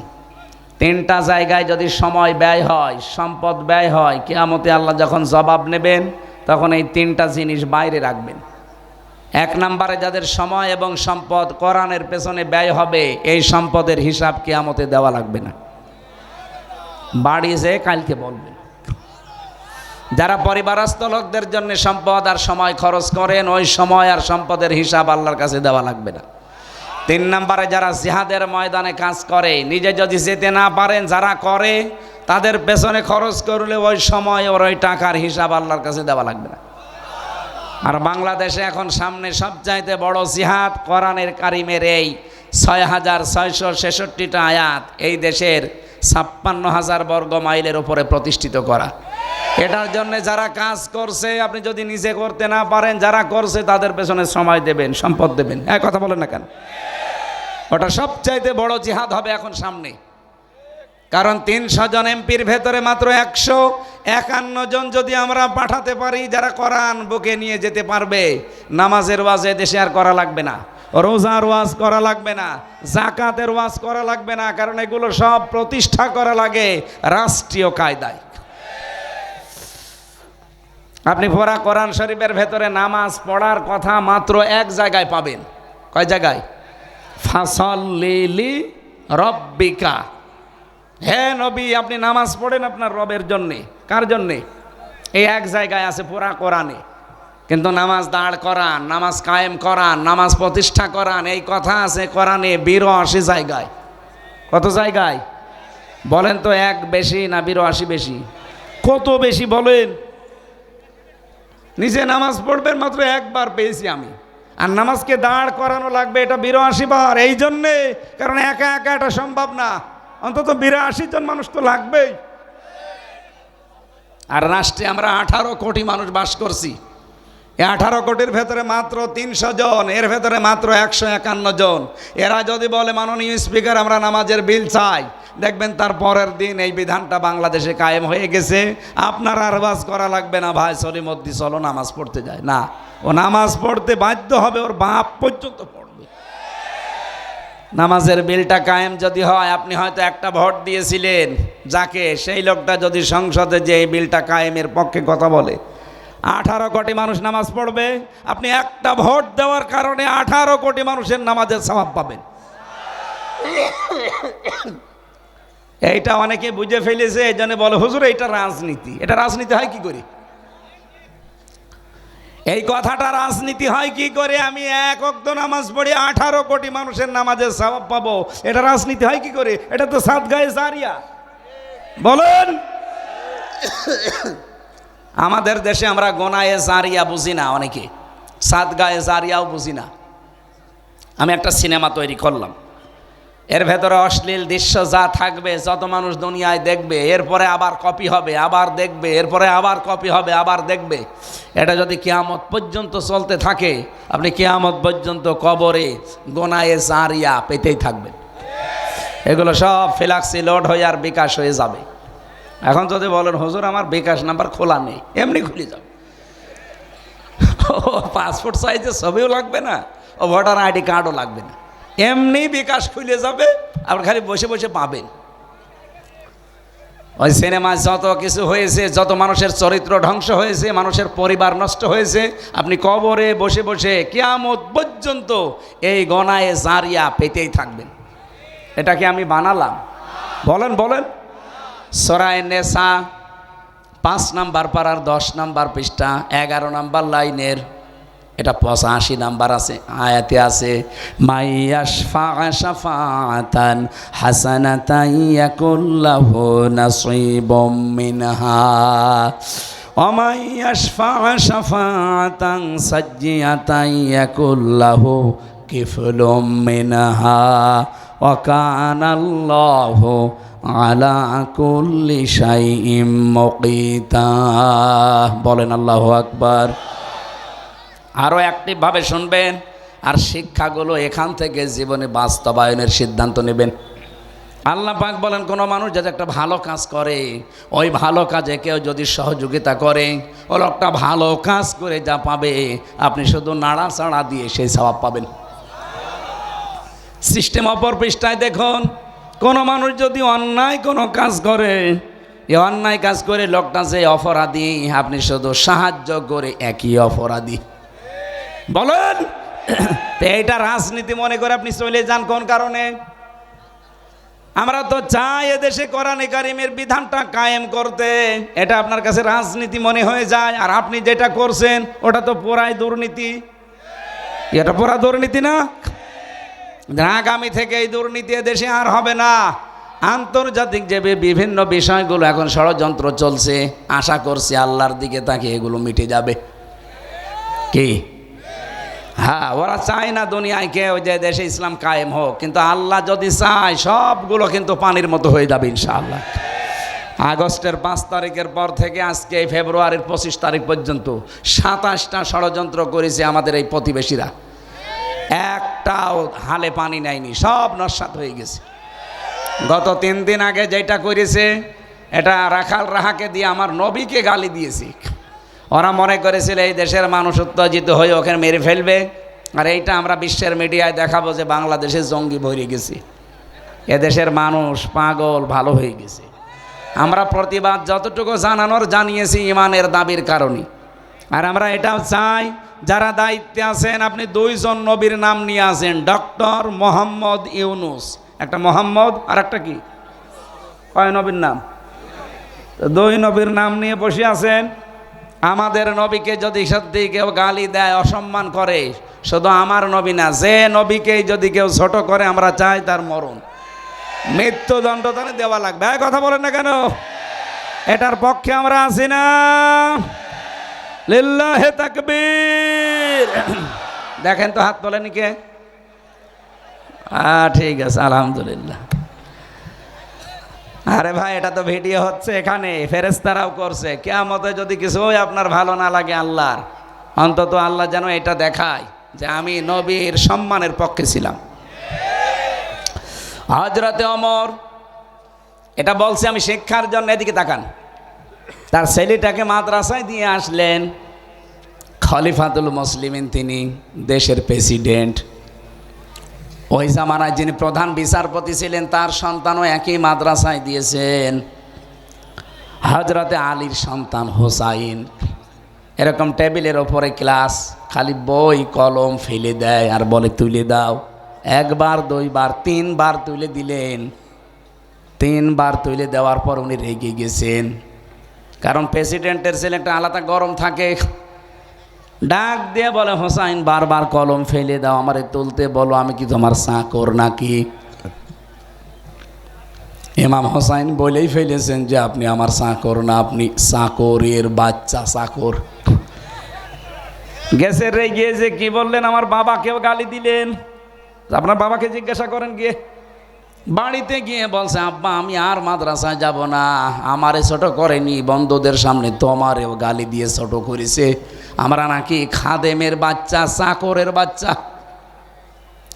3টা জায়গায় যদি সময় ব্যয় হয়, সম্পদ ব্যয় হয়, কিয়ামতে আল্লাহ যখন জবাব নেবেন তখন এই 3টা জিনিস বাইরে রাখবেন। 1 নম্বরে যাদের সময় এবং সম্পদ কোরআনের পেছনে ব্যয় হবে, এই সম্পদের হিসাব কিয়ামতে দেওয়া লাগবে না, বাড়ি যেয়ে কালকে বলবেন। যারা পরিবারস্থ লোকদের জন্য সম্পদ আর সময় খরচ করেন, ওই সময় আর সম্পদের হিসাব আল্লাহর কাছে দেওয়া লাগবে না। 3 নম্বরে যারা জিহাদের ময়দানে কাজ করে, নিজে যদি যেতে না পারেন, যারা করে তাদের পেছনে খরচ করলে ওই সময় ওর ওই টাকার হিসাব আল্লাহর কাছে দেওয়া লাগবে না। আর বাংলাদেশে এখন সামনে সবচাইতে বড় জিহাদ কোরআনের কারিমের এই 6666টা আয়াত এই দেশের 56,000 বর্গ মাইলের উপরে প্রতিষ্ঠিত করা। এটার জন্য যারা কাজ করছে, আপনি যদি নিজে করতে না পারেন, যারা করছে তাদের পেছনে সময় দেবেন, সম্পদ দেবেন। এক কথা বলেন না কেন? ওটা সবচাইতে বড় জিহাদ হবে এখন সামনে। কারণ 300 জন এমপির ভেতরে মাত্র 151 জন যদি আমরা পাঠাতে পারি, যারা কোরআন বুকে নিয়ে যেতে পারবে, নামাজের ওয়াজ দেশে আর করা লাগবে না, রোজার ওয়াজ করা লাগবে না, জাকাতের ওয়াজ করা লাগবে না, কারণ এগুলো সব প্রতিষ্ঠা করা লাগে রাষ্ট্রীয় কায়দায়। আপনি পুরা কোরআন শরীফের ভেতরে নামাজ পড়ার কথা মাত্র 1 জায়গায় পাবেন। কয় জায়গায়? ফাসাল্লি লিরাব্বিকা, হে নবী আপনি নামাজ পড়েন আপনার রবের জন্যে। কার জন্যে? এই 1 জায়গায় আছে পুরা কোরআনে। কিন্তু নামাজ দাঁড় করান, নামাজ কায়েম করান, নামাজ প্রতিষ্ঠা করান, এই কথা আছে কোরআনে 82 জায়গায়। কত জায়গায় বলেন তো? 1 বেশি না 82 বেশি? কত বেশি বলেন? নিজে নামাজ পড়বেন মাত্র 1 বার পেয়েছি আমি, আর নামাজকে দাঁড় করানো লাগবে এটা 82 বার। এই জন্যে, কারণ একা একা এটা সম্ভব না, অন্তত 82 জন মানুষ তো লাগবেই। আর রাষ্ট্রে আমরা 18 কোটি মানুষ বাস করছি। এই 18 কোটির ভেতরে মাত্র 300 জন, এর ভেতরে মাত্র 151 জন। এরা যদি বলে মাননীয় স্পিকার আমরা নামাজের বিল চাই, দেখবেন তার পরের দিন এই বিধানটা বাংলাদেশে কায়েম হয়ে গেছে। আপনার আর ওয়াজ করা লাগবে না, ভাই সলিমদ্দি চলো নামাজ পড়তে যায় না, ও নামাজ পড়তে বাধ্য হবে, ওর বাপ পর্যন্ত পড়বে। নামাজের বিলটা কায়েম যদি হয়, আপনি হয়তো একটা ভোট দিয়েছিলেন যাকে, সেই লোকটা যদি সংসদে যে এই বিলটা কায়েমের পক্ষে কথা বলে, 18 কোটি মানুষ নামাজ পড়বে। আপনি একটা ভোট দেওয়ার কারণে 18 কোটি মানুষের নামাজের সওয়াব পাবেন। এইটা অনেকে বুঝে ফেলেছে, এই জন্য বলে হুজুর এটা রাজনীতি। এটা রাজনীতি হয় কি করে? এই কথাটা রাজনীতি হয় কি করে? আমি 1 ওয়াক্ত নামাজ পড়ি, 18 কোটি মানুষের নামাজের সওয়াব পাবো, এটা রাজনীতি হয় কি করে? এটা তো সাদগায়ে জারিয়া। বলেন, আমাদের দেশে আমরা গোনায়ে জারিয়া বুঝি না, অনেকে সাদগায়ে জারিয়াও বুঝি না। আমি একটা সিনেমা তৈরি করলাম, এর ভেতরে অশ্লীল দৃশ্য যা থাকবে, যত মানুষ দুনিয়ায় দেখবে, এরপরে আবার কপি হবে, আবার দেখবে, এরপরে আবার কপি হবে, আবার দেখবে। এটা যদি কিয়ামত পর্যন্ত চলতে থাকে, আপনি কিয়ামত পর্যন্ত কবরে গোনায়ে জারিয়া পেতেই থাকবেন। এগুলো সব ফ্ল্যাক্সি লোড হয়ে আর বিকাশ হয়ে যাবে। এখন যদি বলেন হুজুর আমার বিকাশ নাম্বার খোলা নেই, এমনি খুলে যাবে। পাসপোর্ট সাইজের ছবিও লাগবে না, ও ভোটার আইডি কার্ডও লাগবে না, এমনি বিকাশ খুলে যাবে, আপনার খালি বসে বসে পাবেন। ওই সিনেমায় যত কিছু হয়েছে, যত মানুষের চরিত্র ধ্বংস হয়েছে, মানুষের পরিবার নষ্ট হয়েছে, আপনি কবরে বসে বসে কিয়ামত পর্যন্ত এই গনায়ে জারিয়া পেতেই থাকবেন। এটা কি আমি বানালাম? বলেন বলেন। সূরা নিসা 5 নাম্বার পারার 10 নাম্বার পৃষ্ঠা 11 নাম্বার লাইনের, এটা 85 নাম্বার আছে, আয়াতে আছে, মাইয়াশফা শাফাআতান হাসানাতান ইয়াকুল্লাহু নাসীবুম মিনহা ওয়া মাইয়াশফা শাফাআতান সাজ্জিয়াতান ইয়াকুল্লাহু কিফলুম মিনহা ওয়া কানাল্লাহু আলা কুল্লি শাইইম মুকিতা। বলেন আল্লাহু আকবার। আরও অ্যাক্টিভভাবে শুনবেন আর শিক্ষাগুলো এখান থেকে জীবনে বাস্তবায়নের সিদ্ধান্ত নেবেন। আল্লাহ পাক বলেন, কোনো মানুষ যদি একটা ভালো কাজ করে, ওই ভালো কাজে কেউ যদি সহযোগিতা করে, ও লোকটা ভালো কাজ করে যা পাবে, আপনি শুধু নাড়াচাড়া দিয়ে সেই সওয়াব পাবেন। সিস্টেম অপর পৃষ্ঠায় দেখুন, কোনো মানুষ যদি অন্যায় কোনো কাজ করে, এই অন্যায় কাজ করে লোকটা যে অপরাধী, আপনি শুধু সাহায্য করে একই অপরাধী। বলেন, এইটা রাজনীতি মনে করে আপনি চলে যান কোন কারণে? আমরা তো চাই এদেশে কোরআনে কারিমের বিধানটা কায়েম করতে, এটা আপনার কাছে রাজনীতি মনে হয়ে যায়, আর আপনি যেটা করছেন ওটা তো পুরাই দুর্নীতি। এটা পুরা দুর্নীতি না? আগামী থেকে এই দুর্নীতি দেশে আর হবে না। আন্তর্জাতিক যে বিভিন্ন বিষয়গুলো এখন ষড়যন্ত্র চলছে, আশা করছি আল্লাহর দিকে তাকিয়ে এগুলো মিটে যাবে। কি? হ্যাঁ, ওরা চায় না দুনিয়ায় কেউ যে দেশে ইসলাম কায়েম হোক, কিন্তু আল্লাহ যদি চায় সবগুলো কিন্তু পানির মতো হয়ে যাবে ইনশাআল্লাহ। আগস্টের 5 তারিখের পর থেকে আজকে ফেব্রুয়ারির 25 তারিখ পর্যন্ত 27টা ষড়যন্ত্র করেছে আমাদের এই প্রতিবেশীরা, একটাও হালে পানি নেয়নি, সব নস্যাৎ হয়ে গেছে। গত 3 দিন আগে যেটা করেছে, এটা রাখাল রাহাকে দিয়ে আমার নবীকে গালি দিয়েছে। ওরা মনে করেছিল এই দেশের মানুষ উত্তেজিত হয়ে ওখানে মেরে ফেলবে, আর এইটা আমরা বিশ্বের মিডিয়ায় দেখাবো যে বাংলাদেশে জঙ্গি ভরে গেছে, এদেশের মানুষ পাগল ভালো হয়ে গেছে। আমরা প্রতিবাদ যতটুকু জানানোর জানিয়েছি ইমানের দাবির কারণে। আর আমরা এটাও চাই, যারা দায়িত্বে আছেন, আপনি 2 জন নবীর নাম নিয়ে আসেন, ডক্টর মোহাম্মদ ইউনুস, একটা মোহাম্মদ আর একটা কি, কয় নবীর নাম? 2 নবীর নাম নিয়ে বসে আছেন। আমাদের নবীকে যদি সত্যি কেউ গালি দেয়, অসম্মান করে, শুধু আমার নবী না, যে নবীকেই যদি কেউ ছোট করে, আমরা চাই তার মরণ, মৃত্যুদণ্ড তাহলে দেওয়া লাগবে। কথা বলেন না কেন? এটার পক্ষে আমরা আছি না? লিল্লাহে তাকবীর। দেখেন তো হাত তোলেনি কে? ঠিক আছে, আলহামদুলিল্লাহ। আরে ভাই, এটা তো ভিডিও হচ্ছে, এখানে ফেরেশতারাও করছে। কিয়ামতে যদি কিছু আপনার ভালো না লাগে আল্লাহর, অন্তত আল্লাহ যেন এটা দেখায় যে আমি নবীর সম্মানের পক্ষে ছিলাম। হযরতে ওমর এটা বলছে আমি শিক্ষার জন্য, এদিকে তাকান, তার ছেলেটাকে মাদ্রাসায় দিয়ে আসলেন। খলিফাতুল মুসলিমিন, তিনি দেশের প্রেসিডেন্ট। ওই জামানায় যিনি প্রধান বিচারপতি ছিলেন, তার সন্তানও একই মাদ্রাসায় দিয়েছেন। হযরতে আলীর সন্তান হোসাইন, এরকম টেবিলের ওপরে ক্লাস, খালি বই কলম ফেলে দেয় আর বলে তুলে দাও। 1 বার 2 বার 3 বার তুলে দিলেন। 3 বার তুলে দেওয়ার পর উনি রেগে গেছেন, কারণ প্রেসিডেন্টের ছেলে একটা আলাদা গরম থাকে। ডাক দিয়ে বলে, হোসাইন বারবার কলম ফেলে দাও, আমারে তুলতে বলো, আমি কি তোমার চাকর নাকি? ইমাম হোসাইন বলেই ফেলেছেন যে আপনি আমার চাকর না, আপনি চাকরের বাচ্চা, চাকর। গেছে রেগে যে কি বললেন, আমার বাবাকেও গালি দিলেন। আপনার বাবাকে জিজ্ঞাসা করেন গিয়ে, বাড়িতে গিয়ে বলছে, আব্বা আমি আর মাদ্রাসায় যাব না, আমারে ছোট করেনি, বন্ধুদের সামনে তোমারেও গালি দিয়ে ছোট করেছে, আমরা নাকি খাদেমের বাচ্চা, চাকরের বাচ্চা।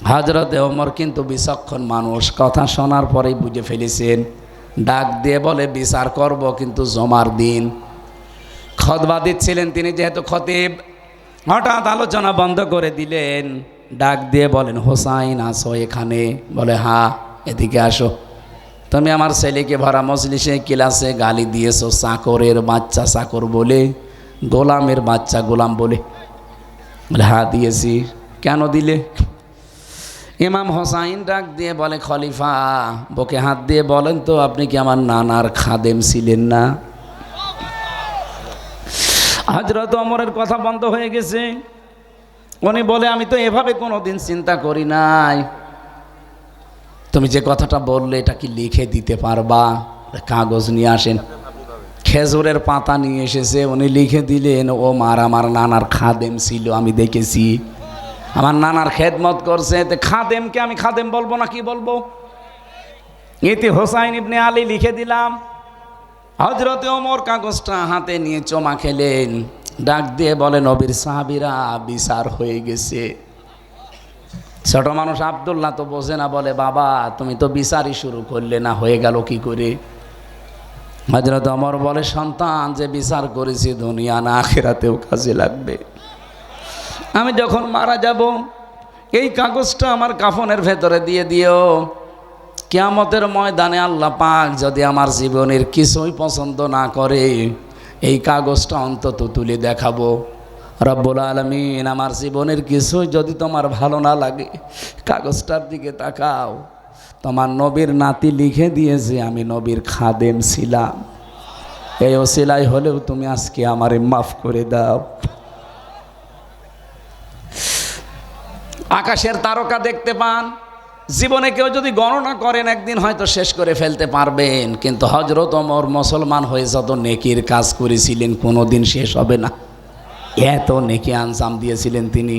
হযরতে ওমর কিন্তু বিচক্ষণ মানুষ, কথা শোনার পরেই বুঝে ফেলেছেন। ডাক দিয়ে বলে, বিচার করব কিন্তু জমার দিন। খুতবা দিচ্ছিলেন তিনি যেহেতু খতিব, হঠাৎ আলোচনা বন্ধ করে দিলেন। ডাক দিয়ে বলেন, হোসাইন আসো এখানে? বলে, হ্যাঁ এদিকে আসো। তুমি আমার ছেলেকে ভরা মজলিসে ক্লাসে গালি দিয়েছো চাকরের বাচ্চা চাকর বলে, গোলামের বাচ্চা গোলাম বলে। বলে, হ্যাঁ দিয়েছি। কেন দিলে? ইমাম হোসাইন ডাক দিয়ে বলে, খলিফা বুকে হাত দিয়ে বলেন তো, আপনি কি আমার নানার খাদেম ছিলেন না? হযরত ওমরের কথা বন্ধ হয়ে গেছে। উনি বলে, আমি তো এভাবে কোনোদিন চিন্তা করি নাই। তুমি যে কথাটা বললে এটা কি লিখে দিতে পারবা? কাগজ নিয়ে আসেন। খেজুরের পাতা নিয়ে এসেছে, উনি লিখে দিলেন, ও মার আমার নানার খাদেম ছিল, আমি দেখেছি, আমার নানার খেদমত করছে। খাদেমকে আমি খাদেম বলবো না কি বলবো? ইতি হোসাইন ইবনে আলী লিখে দিলাম। হযরতে ওমর কাগজটা হাতে নিয়ে চমা খেলেন। ডাক দিয়ে বলে, নবীর সাহাবীরা বিচার হয়ে গেছে। ছোট মানুষ আব্দুল্লাহ তো বোঝে না, বলে, বাবা তুমি তো বিচারই শুরু করলে না, হয়ে গেল কি করে? হযরত ওমর বলে, সন্তান যে বিচার করেছি দুনিয়া না আখিরাতেও কাজে লাগবে। আমি যখন মারা যাব এই কাগজটা আমার কাফনের ভেতরে দিয়ে দিও। কিয়ামতের ময়দানে আল্লাহ পাক যদি আমার জীবনের কিছুই পছন্দ না করে, এই কাগজটা অন্তত তুলে দেখাবো, রব্বুল আলামিন আমার জীবনের কিছুই যদি তোমার ভালো না লাগে, কাগজটার দিকে তাকাও, তোমার নবীর নাতি লিখে দিয়েছে আমি নবীর খাদেম ছিলাম, এই ওসিলাই হলেও তুমি আজকে আমারে মাফ করে দাও। আকাশের তারকা দেখতে পান, জীবনে কেউ যদি গণনা করেন একদিন হয়তো শেষ করে ফেলতে পারবেন, কিন্তু হযরত ওমর মুসলমান হয়ে যত নেকির কাজ করেছিলেন কোনোদিন শেষ হবে না। এত নেকি আঞ্জাম দিয়েছিলেন তিনি,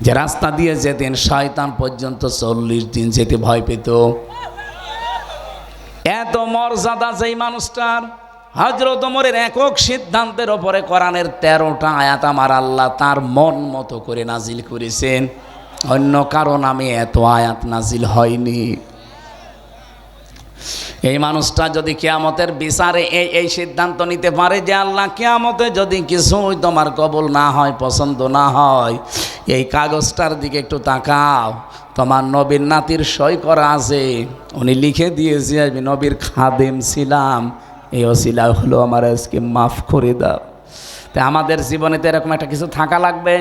যে রাস্তা দিয়ে যেতেন শয়তান পর্যন্ত 40 দিন যেতে ভয় পেত। এত মর্যাদা যেই মানুষটার। হযরত ওমরের একক সিদ্ধান্তের ওপরে কোরআনের 13টা আয়াত আমার আল্লাহ তার মন মতো করে নাজিল করেছেন, অন্য কারো নামে এত আয়াত নাজিল হয়নি। এই মানুষটা যদি কিয়ামতের বিচারে এই সিদ্ধান্ত নিতে পারে যে আল্লাহ কিয়ামতে যদি কিছুই তোমার কবুল না হয়, পছন্দ না হয়, এই কাগজটার দিকে একটু তাকাও, তোমার নবীর নাতির সই করা আছে, উনি লিখে দিয়েছে আমি নবীর খাদেম ছিলাম, এই ওসিলা হলো আমার আজকে মাফ করে দাও। তাই আমাদের জীবনে তো এরকম একটা কিছু থাকা লাগবে।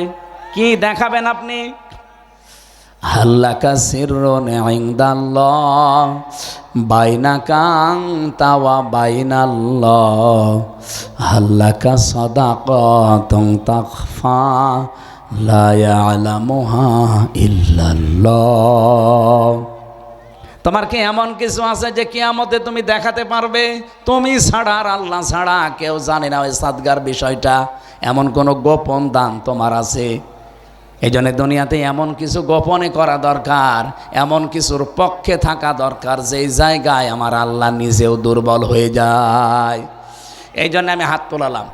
কি দেখাবেন আপনি? হাল্লাকা সিররুন ইনদাল্লাহ বাইনাকা আনতা ওয়া বাইনাল্লাহ, হাল্লাকা সাদাকাতুন তাখফা লা ইয়ালামুহা ইল্লাল্লাহ। তোমার কি এমন কিছু আছে যে কিয়ামতে তুমি দেখাতে পারবে? তুমি ছাড়া আর আল্লাহ ছাড়া কেউ জানে না ওই সাদগার বিষয়টা। এমন কোনো গোপন দান তোমার আছে? এই জন্য দুনিয়াতে এমন কিছু গোপনে করা দরকার, এমন কিছুর পক্ষে থাকা দরকার যেই জায়গায় আমার আল্লাহ নিজেও দুর্বল হয়ে যায়। এই জন্য আমি হাত তোলালাম।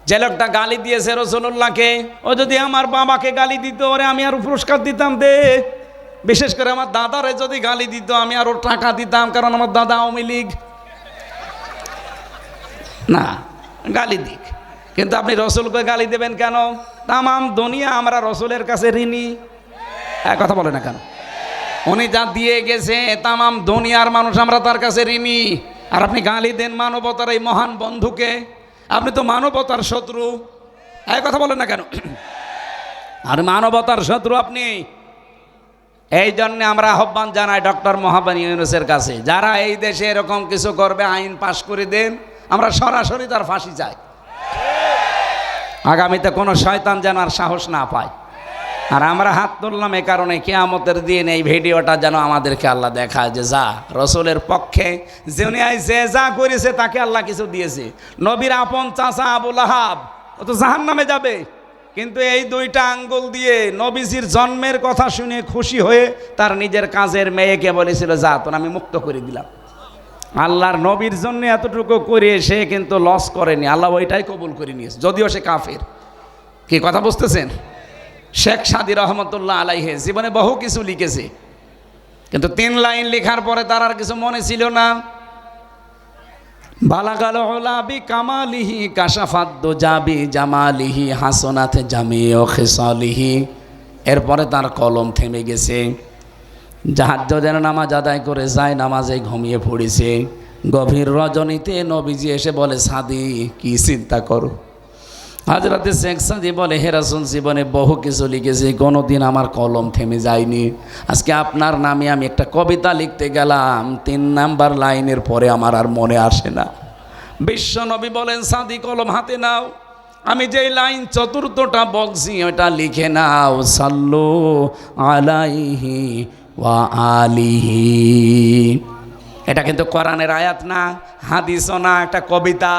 যে লোকটা গালি দিয়েছে রাসূলুল্লাহকে, ও যদি আমার বাবাকে গালি দিত, ওরে আমি আরো পুরস্কার দিতাম দে। বিশেষ করে আমার দাদারে যদি গালি দিত আমি আরো টাকা দিতাম, কারণ আমার দাদা আওয়ামী লীগ। না, গালি দিক, কিন্তু আপনি রসুলকে গালি দেবেন কেন? তামাম দুনিয়া আমরা রসুলের কাছে ঋণী। কথা বলে না কেন? উনি যা দিয়ে গেছে তামাম দুনিয়ার মানুষ আমরা তার কাছে ঋণী। আর আপনি গালি দেন মানবতার এই মহান বন্ধুকে, আপনি তো মানবতার শত্রু। কথা বলেন না কেন? আর মানবতার শত্রু আপনি। এই জন্যে আমরা আহ্বান জানাই ডক্টর মোহাম্মদ ইউনূসের কাছে, যারা এই দেশে এরকম কিছু করবে আইন পাশ করে দেন, আমরা সরাসরি তার ফাঁসি চাই। আগামীতে কোনো শয়তান যেন আর সাহস না পায়। আর আমরা হাত তুললাম এ কারণে, কিয়ামতের দিন এই ভিডিওটা যেন আমাদেরকে আল্লাহ দেখায় যে যা রসুলের পক্ষে যে যা করেছে তাকে আল্লাহ কিছু দিয়েছে। নবীর আপন চাচা আবু লাহাব ও তো জাহান্নামে যাবে, কিন্তু এই দুইটা আঙ্গুল দিয়ে নবীজির জন্মের কথা শুনে খুশি হয়ে তার নিজের কাজের মেয়েকে বলেছিল, যা তোর আমি মুক্ত করে দিলাম। আল্লাহর নবীর জন্য এতটুকু করে সে কিন্তু লস করেনি, আল্লাহ ওইটাই কবুল করে নিয়েছে, যদিও সে কাফের। কি কথা বুঝতেছেন? শেখ সাদী রহমতুল্লাহ আলাইহে জীবনে বহু কিছু লিখেছে, কিন্তু 3 লাইন লেখার পরে তার আর কিছু মনে ছিল না। বালাগাল ওলাবি কামালিহি কাশাফাদ্দু জাবি জামালিহি হাসনাত জামিউ খিসালিহি। এরপরে তার কলম থেমে গেছে। তাহাজ্জুদের নামাজ আদায় করে যায়, নামাজে ঘুমিয়ে পড়েছে। গভীর রজনীতে নবীজি এসে বলে, সাদি কি চিন্তা করো? হযরতে শেখ সাদী বলে, হে রাসূল, জীবনে বহু কিছু লিখেছি, কোনোদিন আমার কলম থেমে যায়নি। আজকে আপনার নামে আমি একটা কবিতা লিখতে গেলাম, 3 নাম্বার লাইনের পরে আমার আর মনে আসে না। বিশ্ব নবী বলেন, সাদী কলম হাতে নাও, আমি যেই লাইন চতুর্থটা বলছি ওটা লিখে নাও। সাল্লু আলাইহি ওয়া আলিহি। এটা কিন্তু কোরআনের আয়াত না, হাদিসও না, একটা কবিতা।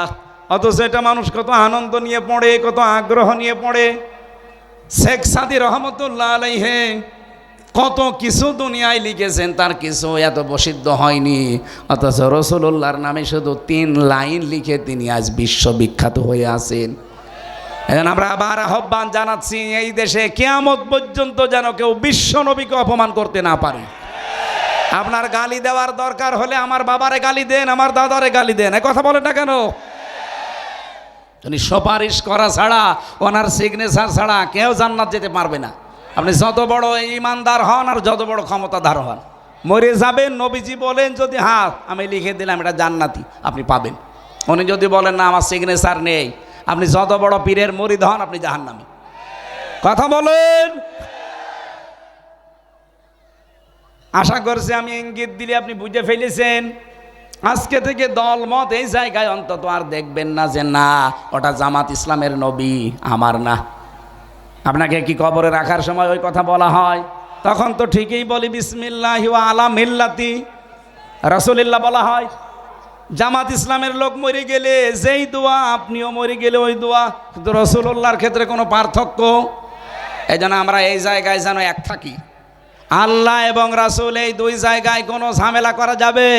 অথচ এটা মানুষ কত আনন্দ নিয়ে পড়ে, কত আগ্রহ নিয়ে পড়ে। শেখ সাদী রহমতুল্লাহ আলাইহি কত কিছু দুনিয়ায় লিখেছেন, তার কিছু এত প্রসিদ্ধ হয়নি। অথচ রাসূলুল্লাহর নামে শুধু 3 লাইন লিখে তিনি আজ বিশ্ববিখ্যাত হয়ে আছেন। এখন আমরা আবার আহ্বান জানাচ্ছি, এই দেশে কিয়ামত পর্যন্ত যেন কেউ বিশ্ব নবীকে অপমান করতে না পারে। আপনার গালি দেওয়ার দরকার হলে আমার বাবারে গালি দেন, আমার দাদারে গালি দেন, এই কথা বলেন না কেন? উনি সুপারিশ করা ছাড়া, ওনার সিগনেচার ছাড়া কেউ জান্নাত যেতে পারবে না। আপনি যত বড় ইমানদার হন আর যত বড় ক্ষমতাধার হন, মরে যাবেন। নবীজি বলেন, যদি হ্যাঁ আমি লিখে দিলাম এটা জান্নাতি, আপনি পাবেন। উনি যদি বলেন না আমার সিগনেচার নেই, আপনি যত বড় পীরের মুরিদ হন, আপনি জাহান্নামী। কথা বলেন। আশা করছি আমি ইঙ্গিত দিলে আপনি বুঝে ফেলেছেন। আজকে থেকে দলমত এই জায়গায় অন্তত আর দেখবেন না যে না ওটা জামাত ইসলামের নবী, আমার না। আপনাকে কি কবরে রাখার সময় ওই কথা বলা হয়? তখন তো ঠিকই বলি বিসমিল্লাহি ওয়া আলা মিল্লাতি রাসূলিল্লাহ বলা হয়। জামাত ইসলামের লোক মরে গেলে যেই দোয়া, আপনিও মরে গেলে ওই দোয়া, কিন্তু রাসূলুল্লাহর ক্ষেত্রে কোনো পার্থক্য। এই জন্য আমরা এই জায়গায় যেন এক থাকি। আল্লাহ এবং রাসূল এই 2 জায়গায় কোনো ঝামেলা করা যাবে?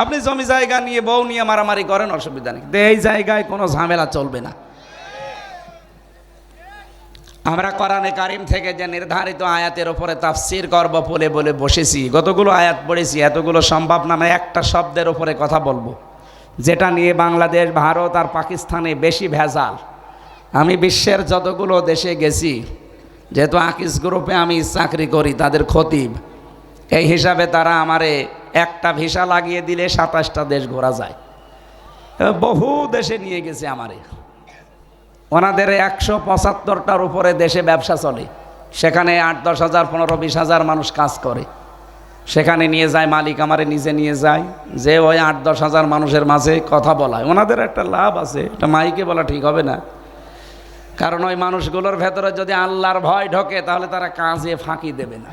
আপনি জমি জায়গা নিয়ে, বউ নিয়ে মারামারি করেন, অসুবিধা নেই, এই জায়গায় কোনো ঝামেলা চলবে না। আমরা কোরআনে কারিম থেকে যে নির্ধারিত আয়াতের উপরে তাফসীর করব বলে বলে বসেছি। যতগুলো আয়াত পড়েছি এতগুলো সম্ভব না, আমি একটা শব্দের উপরে কথা বলবো, যেটা নিয়ে বাংলাদেশ, ভারত আর পাকিস্তানে বেশি ভেজাল। আমি বিশ্বের যতগুলো দেশে গেছি, যেহেতু আকিস গ্রুপে আমি চাকরি করি, তাদের খতিব, এই হিসাবে তারা আমারে একটা ভিসা লাগিয়ে দিলে 27টা দেশ ঘোরা যায়। বহু দেশে নিয়ে গেছে আমারে। ওনাদের 175টার উপরে দেশে ব্যবসা চলে, সেখানে 8-10 হাজার 15-20 হাজার মানুষ কাজ করে। সেখানে নিয়ে যায় মালিক, আমারে নিজে নিয়ে যায়, যে ওই 8-10 হাজার মানুষের মাঝে কথা বলায়। ওনাদের একটা লাভ আছে, এটা মাইকে বলা ঠিক হবে না, কারণ ওই মানুষগুলোর ভেতরে যদি আল্লাহর ভয় ঢোকে তাহলে তারা কাজে ফাঁকি দেবে না।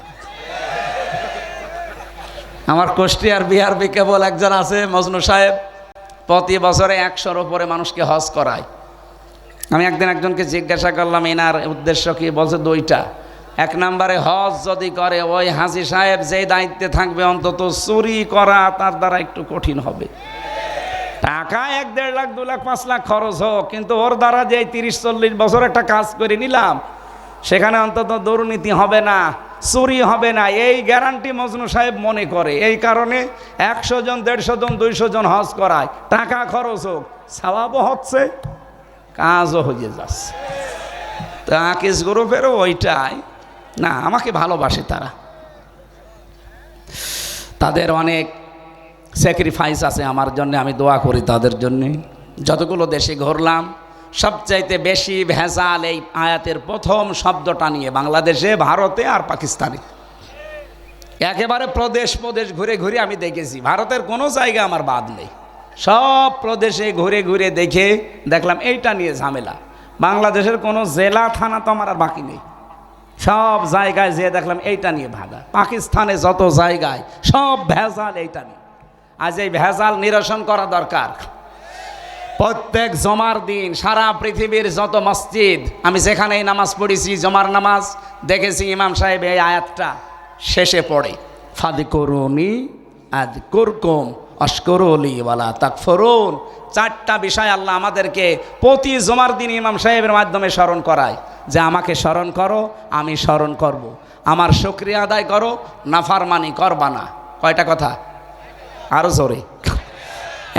আমার কুষ্টিয়ার বিহারবি কেবল একজন আছে, মজনু সাহেব, প্রতি বছরে 100-র উপরে মানুষকে হজ করায়। আমি একদিন একজনকে জিজ্ঞাসা করলাম এনার উদ্দেশ্য কি, বলছে 2টা। 1 নম্বরে হজ যদি করে ওই হাজী সাহেব যেই দায়িত্বে থাকবে, অন্তত চুরি করা তার দ্বারা একটু কঠিন হবে। টাকা 1-1.5 লাখ 2 লাখ 5 লাখ খরচ হোক, কিন্তু ওর দ্বারা যে 30-40 বছর একটা কাজ করে নিলাম, সেখানে অন্তত দুর্নীতি হবে না, চুরি হবে না, এই গ্যারান্টি মজনু সাহেব মনে করে। এই কারণে 100 জন 150 জন 200 জন হজ করায়, টাকা খরচ হোক, সওয়াবও হচ্ছে, কাজও হয়ে যাচ্ছে। তো আকিস গ্রুপেরও ওইটাই না, আমাকে ভালোবাসে তারা, তাদের অনেক স্যাক্রিফাইস আছে আমার জন্য, আমি দোয়া করি তাদের জন্যে। যতগুলো দেশে ঘুরলাম সবচাইতে বেশি ভেজাল এই আয়াতের প্রথম শব্দটা নিয়ে, বাংলাদেশে, ভারতে আর পাকিস্তানে। একেবারে প্রদেশ প্রদেশ ঘুরে ঘুরে আমি দেখেছি, ভারতের কোনো জায়গা আমার বাদ নেই। সব প্রদেশে ঘুরে ঘুরে দেখে দেখলাম এইটা নিয়ে ঝামেলা। বাংলাদেশের কোনো জেলা থানা তো আমার আর বাকি নেই, সব জায়গায় যেয়ে দেখলাম এইটা নিয়ে ভাগা। পাকিস্তানে যত জায়গায় সব ভেজাল এইটা নিয়ে। আজ এই ভেজাল নিরসন করা দরকার। প্রত্যেক জমার দিন সারা পৃথিবীর যত মসজিদ আমি যেখানেই নামাজ পড়েছি জমার নামাজ দেখেছি ইমাম সাহেব এই আয়াতটা শেষে পড়ে, ফাযকুরুনি আযকুরকুম আশকুরুলি ওয়ালা তাকফুরুন। চারটা বিষয় আল্লাহ আমাদেরকে প্রতি জমার দিন ইমাম সাহেবের মাধ্যমে স্মরণ করায় যে আমাকে স্মরণ করো, আমি স্মরণ করব। আমার শুকরিয়া আদায় করো, নাফরমানি করবা না। কয়টা কথা? আরো জোরে।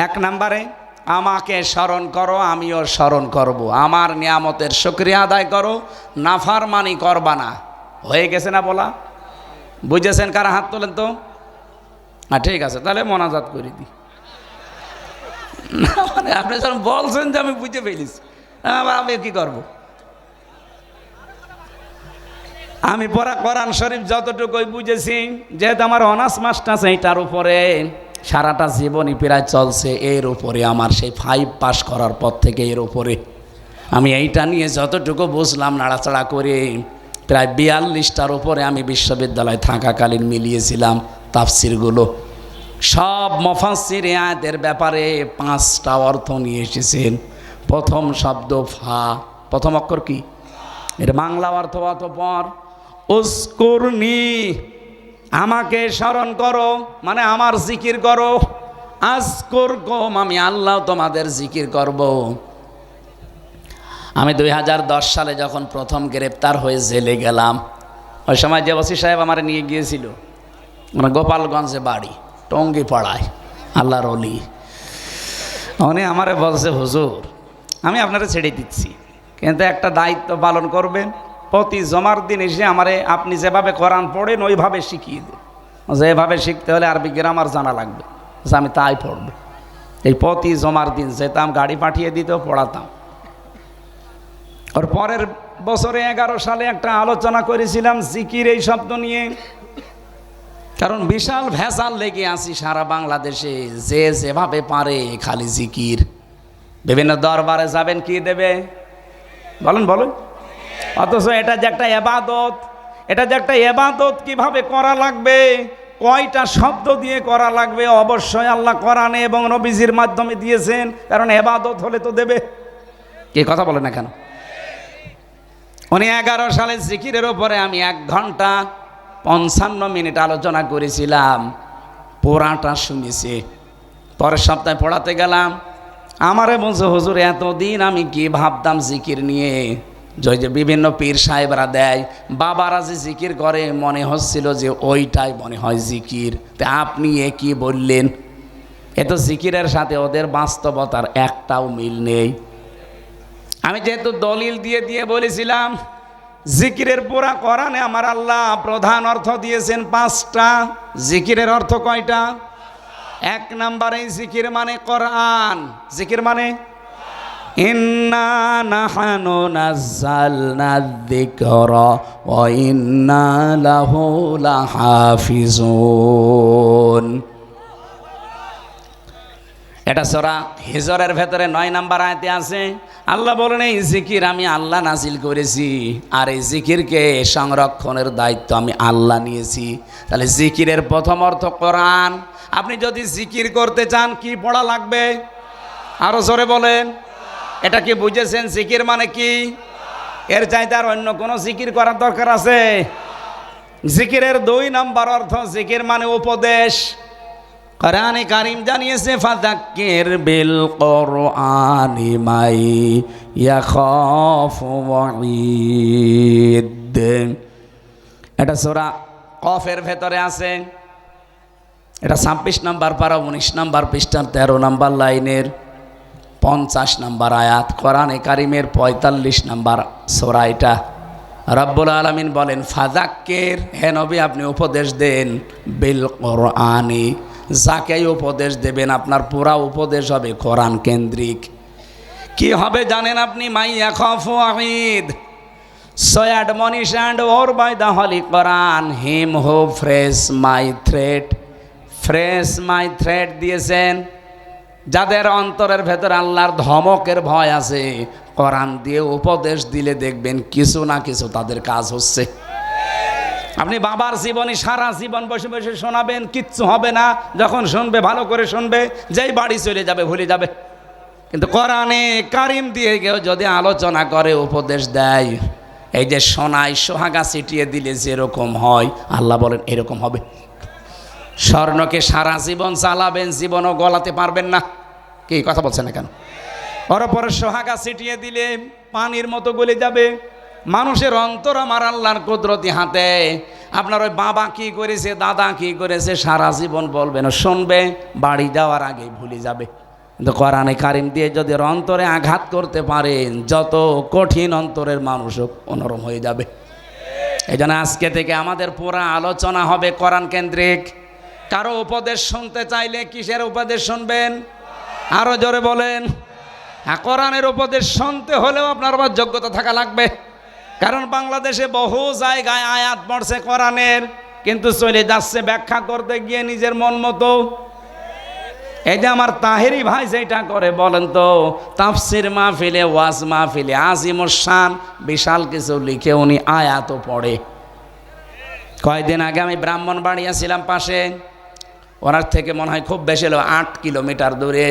এক নম্বরে আমাকে স্মরণ করো, আমিও স্মরণ করব। আমার নিয়ামতের শুকরিয়া আদায় করো, নাফরমানি করবা না। হয়ে গেছে না বলা? বুঝেছেন? কারা হাত তোলেন তো? ঠিক আছে, তাহলে মোনাজাত করে দিই। না মানে আপনি যখন বলছেন যে আমি বুঝে ফেলিস, আবার আমি কি করব? আমি পড়া কোরআন শরীফ যতটুকুই বুঝেছি, যেহেতু আমার অনার্স মাস্টার্স এইটার উপরে সারাটা জীবনই প্রায় চলছে, এর উপরে আমার সেই 5 পাস করার পর থেকে এর উপরে আমি এইটা নিয়ে যতটুকু বুঝলাম নাড়াচাড়া করে প্রায় 42টার উপরে আমি বিশ্ববিদ্যালয়ে থাকাকালীন মিলিয়েছিলাম তাফসিরগুলো। সব মুফাসসির এই আয়াতের ব্যাপারে 5টা অর্থ নিয়ে এসেছেন। প্রথম শব্দ ফা, প্রথম অক্ষর কি? এর বাংলা অর্থ অতঃপর। উযকুরনি, আমাকে স্মরণ করো মানে আমার জিকির করো। আযকুরকুম, আমি আল্লাহ তোমাদের জিকির করব। আমি 2010 সালে যখন প্রথম গ্রেপ্তার হয়ে জেলে গেলাম, ওই সময় যে ওসি সাহেব আমার নিয়ে গিয়েছিল, মানে গোপালগঞ্জে বাড়ি, টঙ্গী পাড়ায়, আল্লাহর ওলি। উনি আমারে বলছে, হুজুর আমি আপনারা ছেড়ে দিচ্ছি, কিন্তু একটা দায়িত্ব পালন করবেন। প্রতি জমার দিন এসে আমারে আপনি যেভাবে কোরআন পড়েন ওইভাবে শিখিয়ে দেন। যেভাবে শিখতে হলে আরবি গ্রামার জানা লাগবে, আমি তাই পড়ব। এই প্রতি জমার দিন যেতাম, গাড়ি পাঠিয়ে দিত, পড়াতাম। ওর পরের বছরে 11 সালে একটা আলোচনা করেছিলাম জিকির এই শব্দ নিয়ে, কারণ বিশাল ভেজাল লেগে আছি সারা বাংলাদেশে। যে যেভাবে পারে খালি জিকির। বিভিন্ন দরবারে যাবেন, কি দেবে বলেন বলেন? অথচ এটা যে একটা ইবাদত, এটা যে একটা ইবাদত কিভাবে করা লাগবে, কয়টা শব্দ দিয়ে করা লাগবে, অবশ্যই আল্লাহ কোরআনে এবং নবীজির মাধ্যমে দিয়েছেন। কারণ ইবাদত হলে তো দেবে। কি কথা বলে না কেন? উনি 11 সালে জিকিরের ওপরে আমি 1 ঘন্টা 55 মিনিট আলোচনা করেছিলাম, পুরাটা শুনেছি। পরের সপ্তাহে পড়াতে গেলাম, আমারে বলছে, হুজুর এতদিন আমি কি ভাবতাম জিকির নিয়ে, যে বিভিন্ন পীর সাহেবরা দেয়, বাবারা যে জিকির করে মনে হচ্ছিল যে ওইটাই মনে হয় জিকির। তা আপনি কি বললেন? এ তো জিকিরের সাথে ওদের বাস্তবতার একটাও মিল নেই। আমি যেহেতু দলিল দিয়ে দিয়ে বলেছিলাম, জিকিরের পুরা কোরআনে আমার আল্লাহ প্রধান অর্থ দিয়েছেন 5টা। জিকিরের অর্থ কয়টা? 1 নম্বরে জিকির মানে কোরআন। জিকির মানে ইন্না নাহনু নাযালনা যিকরা ওয়া ইন্না লাহু লাহাফিজুন। এটা সূরা হিজরের ভেতরে 9 নম্বর আয়াতে আছে। আল্লাহ বলেন, এই জিকির আমি আল্লাহ নাজিল করেছি, আর এই জিকিরকে সংরক্ষণের দায়িত্ব আমি আল্লাহ নিয়েছি। তাহলে জিকিরের প্রথম অর্থ কোরআন। আপনি যদি জিকির করতে চান কি পড়া লাগবে? আরো জোরে বলেন। এটা কি বুঝেছেন? জিকির মানে কি? এর চাইতে আর অন্য কোনো জিকির করার দরকার আছে? জিকিরের 2 নম্বর অর্থ, জিকির মানে উপদেশ। কোরআনে কারীম জানিয়েছে, ফাযাক্কির বিল কোরআনি মাই ইয়াখাফু ওয়াঈদ। এটা সূরা কফের ভেতরে আছে। এটা 26 নম্বর পারা, 19 নম্বর পৃষ্ঠার 13 নম্বর লাইনের 50 নম্বর আয়াত, কোরআনে কারীমের 45 নম্বর সূরা। এটা রব্বুল আলামিন বলেন, ফাযাক্কির, হে নবী আপনি উপদেশ দেন, বিল কোরআনি, যাকে উপদেশ দেবেন আপনার পুরা উপদেশ হবে কোরআন কেন্দ্রিক। কি হবে জানেন আপনি? মাইয়া খাফু ওয়াঈদ, so admonish and or by the holy Quran him who fresh my threat, fresh my threat দিয়েছেন যাদের অন্তরের ভেতর আল্লাহর ধমকের ভয় আছে, কোরআন দিয়ে উপদেশ দিলে দেখবেন কিছু না কিছু তাদের কাজ হচ্ছে। আপনি বাবার জীবনী সারা জীবন বসে বসে শোনাবেন, কিচ্ছু হবে না। যখন শুনবে ভালো করে শুনবে, যেই বাড়ি চলে যাবে ভুলে যাবে। কিন্তু কোরআনে কারিম দিয়ে কেউ যদি আলোচনা করে, উপদেশ দেয়, এই যে সোনায় সোহাগা ছিটিয়ে দিলে যেরকম হয়, আল্লাহ বলেন এরকম হবে। স্বর্ণকে সারা জীবন চালাবেন, জীবনও গলাতে পারবেন না। কি কথা বলছেন না কেন? ওর পরে সোহাগা ছিটিয়ে দিলে পানির মতো গলে যাবে। মানুষের অন্তর আমার আল্লাহর কুদরতি হাতে। আপনার ওই বাবা কি করেছে, দাদা কি করেছে, সারা জীবন বলবেন, শুনবে, বাড়ি যাওয়ার আগেই ভুলে যাবে। কিন্তু কোরআনে কারিম দিয়ে যদি অন্তরে আঘাত করতে পারেন, যত কঠিন অন্তরের মানুষ হোক নরম হয়ে যাবে। এই জন্য আজকে থেকে আমাদের পুরা আলোচনা হবে কোরআন কেন্দ্রিক। কারো উপদেশ শুনতে চাইলে কিসের উপদেশ শুনবেন? আরো জোরে বলেন। হ্যাঁ, কোরআনের উপদেশ শুনতে হলেও আপনার আবার যোগ্যতা থাকা লাগবে। কারণ বাংলাদেশে বহু জায়গায় আয়াত পড়ছে কোরআনের, কিন্তু চলে যাচ্ছে ব্যাখ্যা করতে গিয়ে নিজের মন মতো। এই যে আমার তাহেরি ভাই যেটা করে, বলেন তো, তাফসির মাহফিলে, ওয়াজ মাহফিলে আজিমুস শান বিশাল কিছু লিখে উনি আয়াতও পড়ে। কয়েকদিন আগে আমি ব্রাহ্মণবাড়িয়া ছিলাম পাশে, ওনার থেকে মনে হয় খুব বেশি হলো 8 কিলোমিটার দূরে।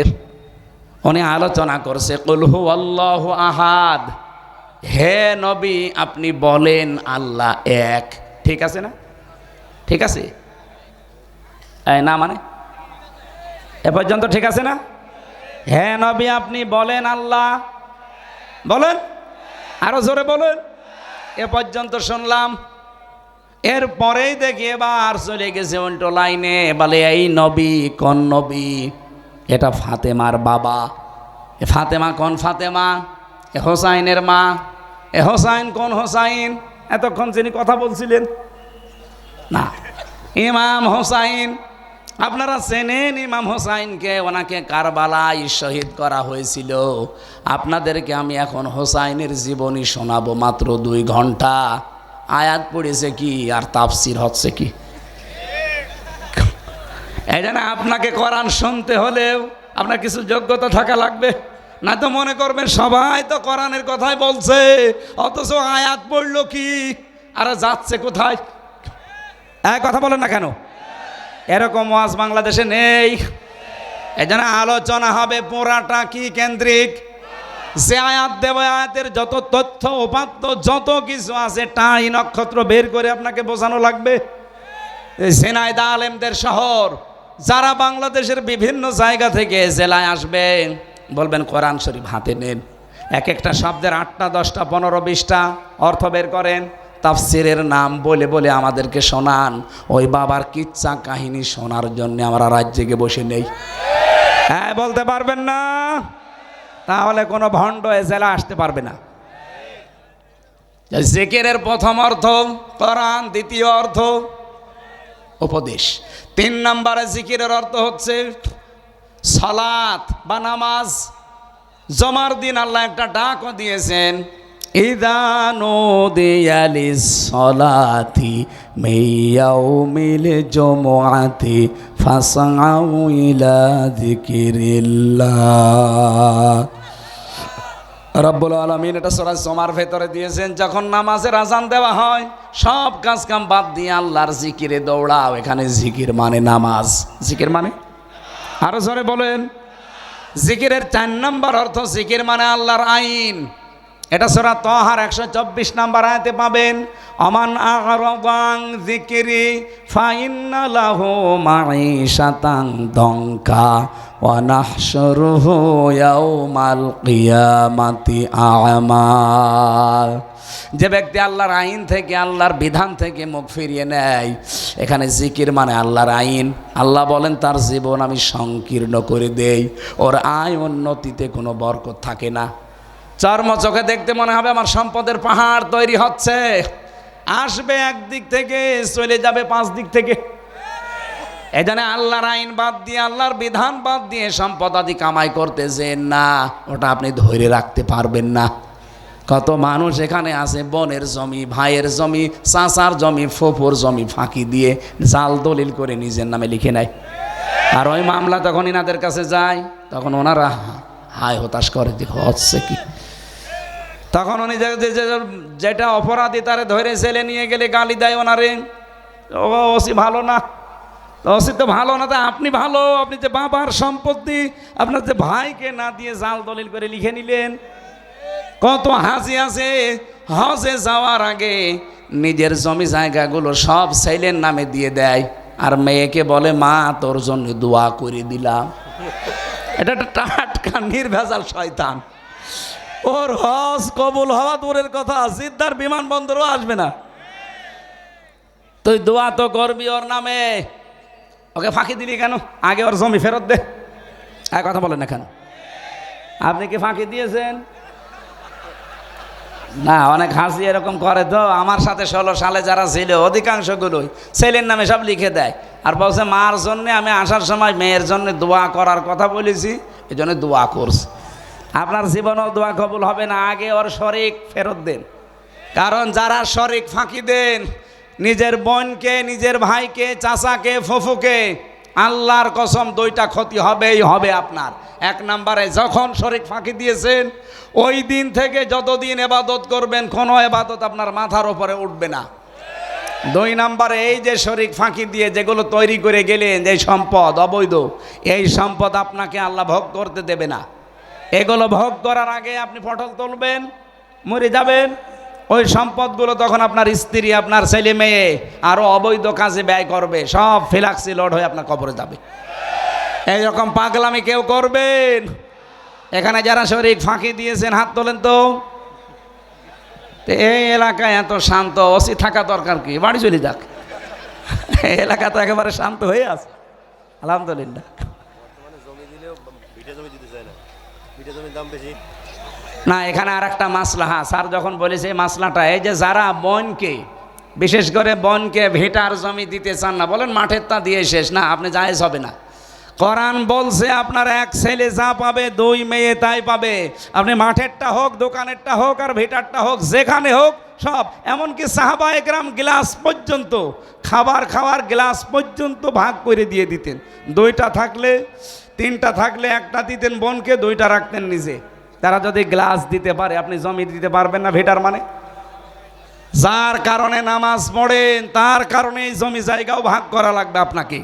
উনি আলোচনা করছে কুল হু আল্লাহু আহাদ, হে নবী আপনি বলেন আল্লাহ এক। ঠিক আছে না? ঠিক আছে না মানে এ পর্যন্ত ঠিক আছে না? হে নবী আপনি বলেন আল্লাহ, বলেন, আরো জোরে বলেন। এ পর্যন্ত শুনলাম। এরপরেই দেখি এবার চলে গেছে উল্টো লাইনে, বলে এই নবী কোন নবী? এটা ফাতেমার বাবা। এ ফাতেমা কোন ফাতেমা? এ হোসাইনের মা। এ হোসাইন কোন হোসাইন? এতক্ষণ যিনি কথা বলছিলেন না, ইমাম হোসাইন। আপনারা চেনেন ইমাম হোসাইনকে, ওনাকে কারবালায় শহীদ করা হয়েছিল। আপনাদেরকে আমি এখন হোসাইনের জীবনী শোনাবো, মাত্র 2 ঘন্টা। আয়াত পড়েছে কি আর তাফসির হচ্ছে কি। এই জন্য আপনাকে কোরআন শুনতে হলেও আপনার কিছু যোগ্যতা থাকা লাগবে। না তো মনে করবেন সবাই তো কোরআনের কথাই বলছে, অথচ আয়াত পড়লো কি আর যাচ্ছে কোথায়। কথা বলেন না কেন? এরকম ওয়াজ বাংলাদেশে নেই। এই জন্য আলোচনা হবে পুরাটা কি কেন্দ্রিক। যে আয়াত দেব, আয়াতের যত তথ্য উপাত্ত যত কিছু আছে, টাই নক্ষত্র বের করে আপনাকে বোঝানো লাগবে। ঝিনাইদহ আলেমদের শহর, যারা বাংলাদেশের বিভিন্ন জায়গা থেকে জেলায় আসবেন, বলবেন কোরআন শরীফ হাতে নেন, এক একটা শব্দের 8টা 10টা 15 20টা অর্থ বের করেন, তাফসিরের নাম বলে বলে আমাদেরকে শোনান। ওই বাবার কিচ্ছা কাহিনী শোনার জন্য আমরা রাজ্যে বসে নেই। হ্যাঁ, বলতে পারবেন না? তাহলে কোনো ভণ্ড এ জেলা আসতে পারবে না। জিকিরের প্রথম অর্থ কোরআন, দ্বিতীয় অর্থ উপদেশ, 3 নম্বরে জিকিরের অর্থ হচ্ছে সালাত বা নামাজ। জমার দিন আল্লাহ একটা ডাকও দিয়েছেন, ইযা নুদিয়া লিস-সালাতি মিন ইয়াউমিল জুমআতি ফাসআউ ইলা যিকিরিল্লাহ। রব্বুল আলামিন এটা সূরা জুমার ভেতরে দিয়েছেন, যখন নামাজের আযান দেওয়া হয় সব কাজ কাম বাদ দিয়ে আল্লাহর জিকিরে দৌড়াও। এখানে জিকির মানে নামাজ। জিকির মানে, আরো জোরে বলেন। জিকিরের 4 নম্বর অর্থ, জিকির মানে আল্লাহর আইন। এটা সূরা তাহার 124 নম্বর আয়াতে পাবেন, আমান আ'রাদান যিকরি ফাইন্না লাহু মাঈশাতান দঙ্কা ওয়া নাহশুরুহু ইয়াউমাল কিয়ামাতি আ'মা। যে ব্যক্তি আল্লাহর আইন থেকে, আল্লাহর বিধান থেকে মুখ ফিরিয়ে নেয়, এখানে জিকির মানে আল্লাহর আইন। আল্লাহ বলেন তার জীবন আমি সংকীর্ণ করে দেই, ওর আয় উন্নতিতে কোনো বরকত থাকে না। চর্ম চোখে দেখতে মনে হবে আমার সম্পদের পাহাড় তৈরি হচ্ছে, আসবে একদিক থেকে চলে যাবে 5 দিক থেকে। এই জন্য আল্লাহর আইন বাদ দিয়ে, আল্লাহর বিধান বাদ দিয়ে সম্পদ আদি কামাই করতেছেন না, ওটা আপনি ধরে রাখতে পারবেন না। কত মানুষ এখানে আছে, বোনের জমি, ভাইয়ের জমি, চাচার জমি, ফুফুর জমি ফাঁকি দিয়ে জাল দলিল করে নিজের নামে লিখে নেয়। আর ওই মামলা তখন ইনাদের কাছে যায়, তখন ওনারা হায় হতাশ করে, দেখো হচ্ছে কি। তখন উনি যেটা অপরাধী তারে ধরে জেলে নিয়ে গেলে গালি দেয় ওনারে, ওসি ভালো না, তো ওসি তো ভালো না, তা আপনি ভালো, আপনি যে বাবার সম্পত্তি আপনার যে ভাইকে না দিয়ে জাল দলিল করে লিখে নিলেন। কত হাজি আছে হজে যাওয়ার আগে নিজের জমি জায়গাগুলো সব ছেলের নামে দিয়ে দেয়, আর মেয়েকে বলে মা তোর জন্য দোয়া করে দিলাম। এটা একটা টাটকা নির্ভেজাল শয়তান। ওর হজ কবুল হওয়া দূরের কথা, জিদ্দার বিমানবন্দরও আসবে না। তুই দোয়া তো করবি ওর নামে, ওকে ফাঁকি দিলি কেন? আগে ওর জমি ফেরত দে। এক কথা বলেন না কেন? আপনি কি ফাঁকি দিয়েছেন? না, অনেক হাসি এরকম করে। তো আমার সাথে 16 সালে যারা ছিল অধিকাংশগুলোই ছেলের নামে সব লিখে দেয়, আর বলছে মার জন্যে আমি আসার সময় মেয়ের জন্য দোয়া করার কথা বলেছি, এই জন্য দোয়া করছি। আপনার জীবনেও দোয়া কবুল হবে না, আগে ওর শরিক ফেরত দেন। কারণ যারা শরিক ফাঁকি দেন, নিজের বোনকে, নিজের ভাইকে, চাচাকে, ফুফুকে, আল্লাহর কসম দুইটা ক্ষতি হবেই হবে আপনার। এক নম্বরে যখন শরিক ফাঁকি দিয়েছেন ওই দিন থেকে যতদিন এবাদত করবেন কোনো এবাদত আপনার মাথার উপরে উঠবে না। 2 নম্বরে এই যে শরিক ফাঁকি দিয়ে যেগুলো তৈরি করে গেলেন, যে সম্পদ অবৈধ, এই সম্পদ আপনাকে আল্লাহ ভোগ করতে দেবে না। এগুলো ভোগ করার আগে আপনি পটল তুলবেন, মরে যাবেন। ওই সম্পদগুলো তখন আপনার স্ত্রী, আপনার ছেলে মেয়ে আরও অবৈধ কাজে ব্যয় করবে, সব ফিলাক্সি লোড হয়ে আপনার কবরে যাবে। এইরকম পাগলামি কেউ করবেন? এখানে যারা শরিক ফাঁকি দিয়েছেন হাত তোলেন তো। এই এলাকায় এত শান্ত, ওসি থাকা দরকার কি? বাড়ি চলে যাক। এই এলাকা তো একেবারে শান্ত হয়ে আছে, আলহামদুলিল্লাহ। না, এখানে আর একটা মাসলা। হ্যাঁ, স্যার যখন বলেছে এই মাসলাটা, এই যে যারা বোনকে, বিশেষ করে বোনকে ভিটার জমি দিতে চান না, বলেন মাঠের তা দিয়ে শেষ, না আপনি জায়েজ হবে না। কোরআন বলছে আপনার এক ছেলে যা পাবে 2 মেয়ে তাই পাবে। আপনি মাঠেরটা হোক, দোকানেরটা হোক, আর ভিটারটা হোক, যেখানে হোক সব। এমনকি সাহাবা একরাম গ্লাস পর্যন্ত, খাবার খাওয়ার গ্লাস পর্যন্ত ভাগ করে দিয়ে দিতেন। 2টা থাকলে, 3টা থাকলে 1টা দিতেন বোনকে, 2টা রাখতেন নিজে। তারা যদি গ্লাস দিতে পারে, আপনি জমি দিতে পারবেন না? ভিটার মানে যার কারণে নামাজ পড়েন তার কারণে এই জমি জায়গাও ভাগ করা লাগবে আপনাকে।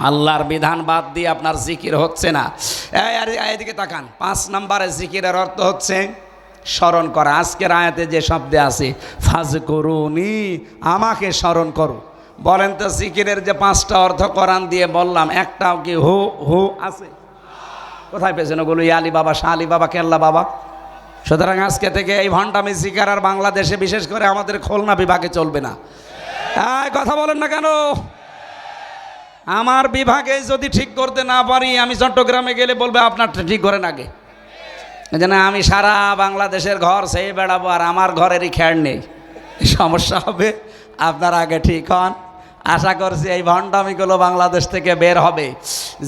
আল্লাহর বিধান বাদ দিয়ে আপনার জিকির হচ্ছে না। এদিকে তাকান। 5 নম্বরে জিকিরের অর্থ হচ্ছে স্মরণ করা। আজকের আয়াতে যে শব্দে আছে ফাজকুরুনি, আমাকে স্মরণ করো। বলেন তো জিকিরের যে 5টা অর্থ কোরআন দিয়ে বললাম, একটাও কি হু হু আছে? কোথায় পেয়েছেন ওগুলো? আলী বাবা, শাহ আলী বাবা, কেল্লা বাবা। সুতরাং আজকে থেকে এই ভণ্ডামি জিকির আর বাংলাদেশে, বিশেষ করে আমাদের খুলনা বিভাগে চলবে না। কথা বলেন না কেন? আমার বিভাগে যদি ঠিক করতে না পারি, আমি চট্টগ্রামে গেলে বলবে আপনার ঠিক করেন আগে। যেন আমি সারা বাংলাদেশের ঘর সেই বেড়াবো আর আমার ঘরেরই খেয়াল নেই, সমস্যা হবে। আপনার আগে ঠিক হন। আশা করছি এই ভণ্ডামিগুলো বাংলাদেশ থেকে বের হবে।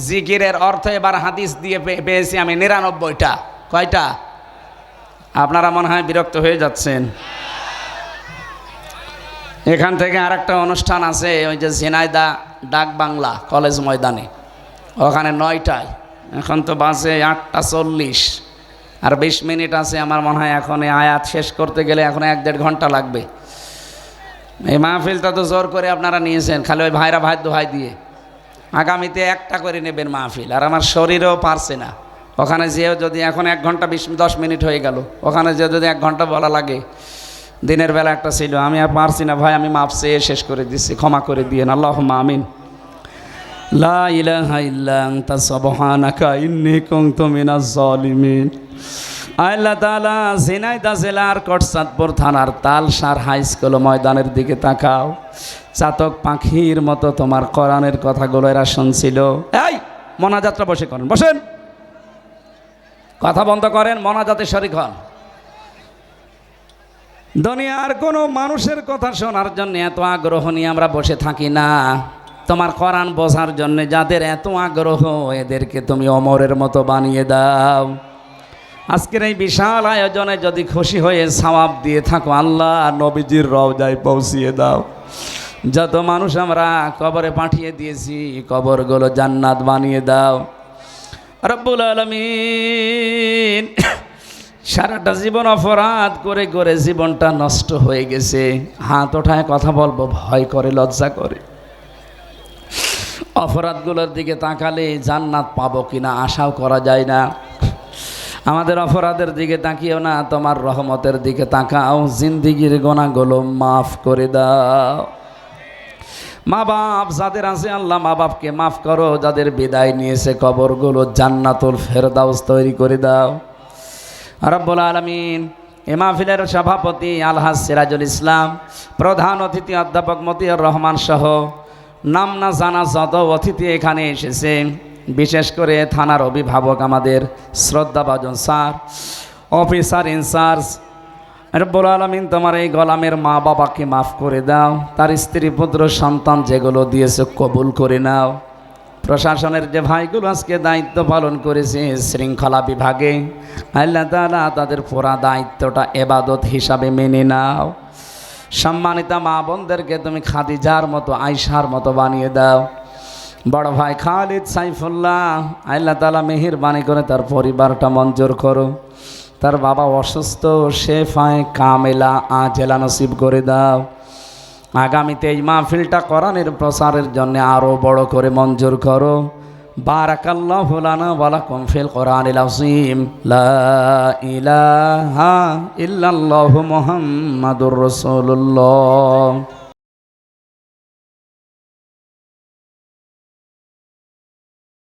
জিকিরের অর্থ এবার হাদিস দিয়ে পেয়েছি আমি 99টা। কয়টা? আপনারা মনে হয় বিরক্ত হয়ে যাচ্ছেন। এখান থেকে আরেকটা অনুষ্ঠান আছে, ওই যে ঝিনাইদা ডাক বাংলা কলেজ ময়দানে, ওখানে 9টায়। এখন তো বাজে 8টা 40, আর 20 মিনিট আছে আমার মনে হয়। এখন এই আয়াত শেষ করতে গেলে এখন 1-1.5 ঘন্টা লাগবে। এই মাহফিলটা তো জোর করে আপনারা নিয়েছেন, খালি ওই ভাইরা ভাই দোহাই দিয়ে। আগামীতে একটা করে নেবেন মাহফিল, আর আমার শরীরও পারছে না। ওখানে যেও যদি এখন 1 ঘন্টা 10 মিনিট হয়ে গেল, ওখানে যে যদি 1 ঘন্টা বলা লাগে। দিনের বেলা একটা ছিল, আমি আর পারছি না ভাই, আমি মাপ চেয়ে শেষ করে দিচ্ছি, ক্ষমা করে দিয়েন। আল্লাহুম্মা আমিন। লা ইলাহা ইল্লা আনতা সুবহানাকা ইন্নী কুনতু মিনাজ জালিমিন। আল্লাহ তাআলা ঝিনাইদহ জেলার কোটচাঁদপুর থানার তালসার হাই স্কুল ময়দানের দিকে তাকাও। চাতক পাখির মতো তোমার কোরআনের কথাগুলো এরা শুনছিল। এই মোনাজাতটা বসে করেন, বসেন, কথা বন্ধ করেন, মোনাজাতে শরীক হন। দুনিয়ার কোনো মানুষের কথা শোনার জন্য এত আগ্রহ নিয়ে আমরা বসে থাকি না। তোমার কোরআন বোঝার জন্য যাদের এত আগ্রহ, এদেরকে তুমি ওমরের মতো বানিয়ে দাও। আজকের এই বিশাল আয়োজনে যদি খুশি হয়ে সওয়াব দিয়ে থাকো, আল্লাহ নবীজির রওজায় পৌঁছিয়ে দাও। যত মানুষ আমরা কবরে পাঠিয়ে দিয়েছি, কবরগুলো জান্নাত বানিয়ে দাও রব্বুল আলামিন। সারাটা জীবন অপরাধ করে করে জীবনটা নষ্ট হয়ে গেছে। হাত ওঠায় কথা বলবো ভয় করে, লজ্জা করে। অপরাধগুলোর দিকে তাকালে জান্নাত পাবো কিনা আশাও করা যায় না। আমাদের অপরাধের দিকে তাকিও না, তোমার রহমতের দিকে তাকাও, জিন্দিগির গোনাগুলো মাফ করে দাও। মা বাপ যাদের আছে আল্লাহ মা বাপকে মাফ করো, যাদের বিদায় নিয়েছে কবরগুলো জান্নাতুল ফেরদাউস তৈরি করে দাও রব্বুল আলামিন। এ মাহফিলের সভাপতি আলহাজ সিরাজুল ইসলাম, প্রধান অতিথি অধ্যাপক মতিউর রহমান সহ নাম না জানা যত অতিথি এখানে এসেছে, বিশেষ করে থানার অভিভাবক আমাদের শ্রদ্ধাভাজন স্যার, অফিসার ইনচার্জ, রব্বুল আলামিন তোমার এই গোলামের মা বাবাকে মাফ করে দাও, তার স্ত্রী পুত্র সন্তান যেগুলো দিয়েছে কবুল করে নাও। প্রশাসনের যে ভাইগুলো আজকে দায়িত্ব পালন করেছে শৃঙ্খলা বিভাগে, আল্লাহ তাআলা তাদের পুরা দায়িত্বটা ইবাদত হিসাবে মেনে নাও। সম্মানিতা মা বোনদেরকে তুমি খাদিজার মতো আয়েশার মতো বানিয়ে দাও। বড় ভাই খালিদ সাইফুল্লাহ, আল্লাহ তাআলা মেহেরবানি করে তার পরিবারটা মঞ্জুর করো। তার বাবা অসুস্থ, শেফায়ে কামেলা আজেলা নসিব করে দাও। আগামীতে এই মাহফিলটা কোরআনের প্রসারের জন্য আরও বড় করে মঞ্জুর করো। বারাকাল্লাহু লানা ওয়া লাকুম ফিল কোরআনিল আযীম। লা ইলাহা ইল্লাল্লাহু মুহাম্মাদুর রাসূলুল্লাহ।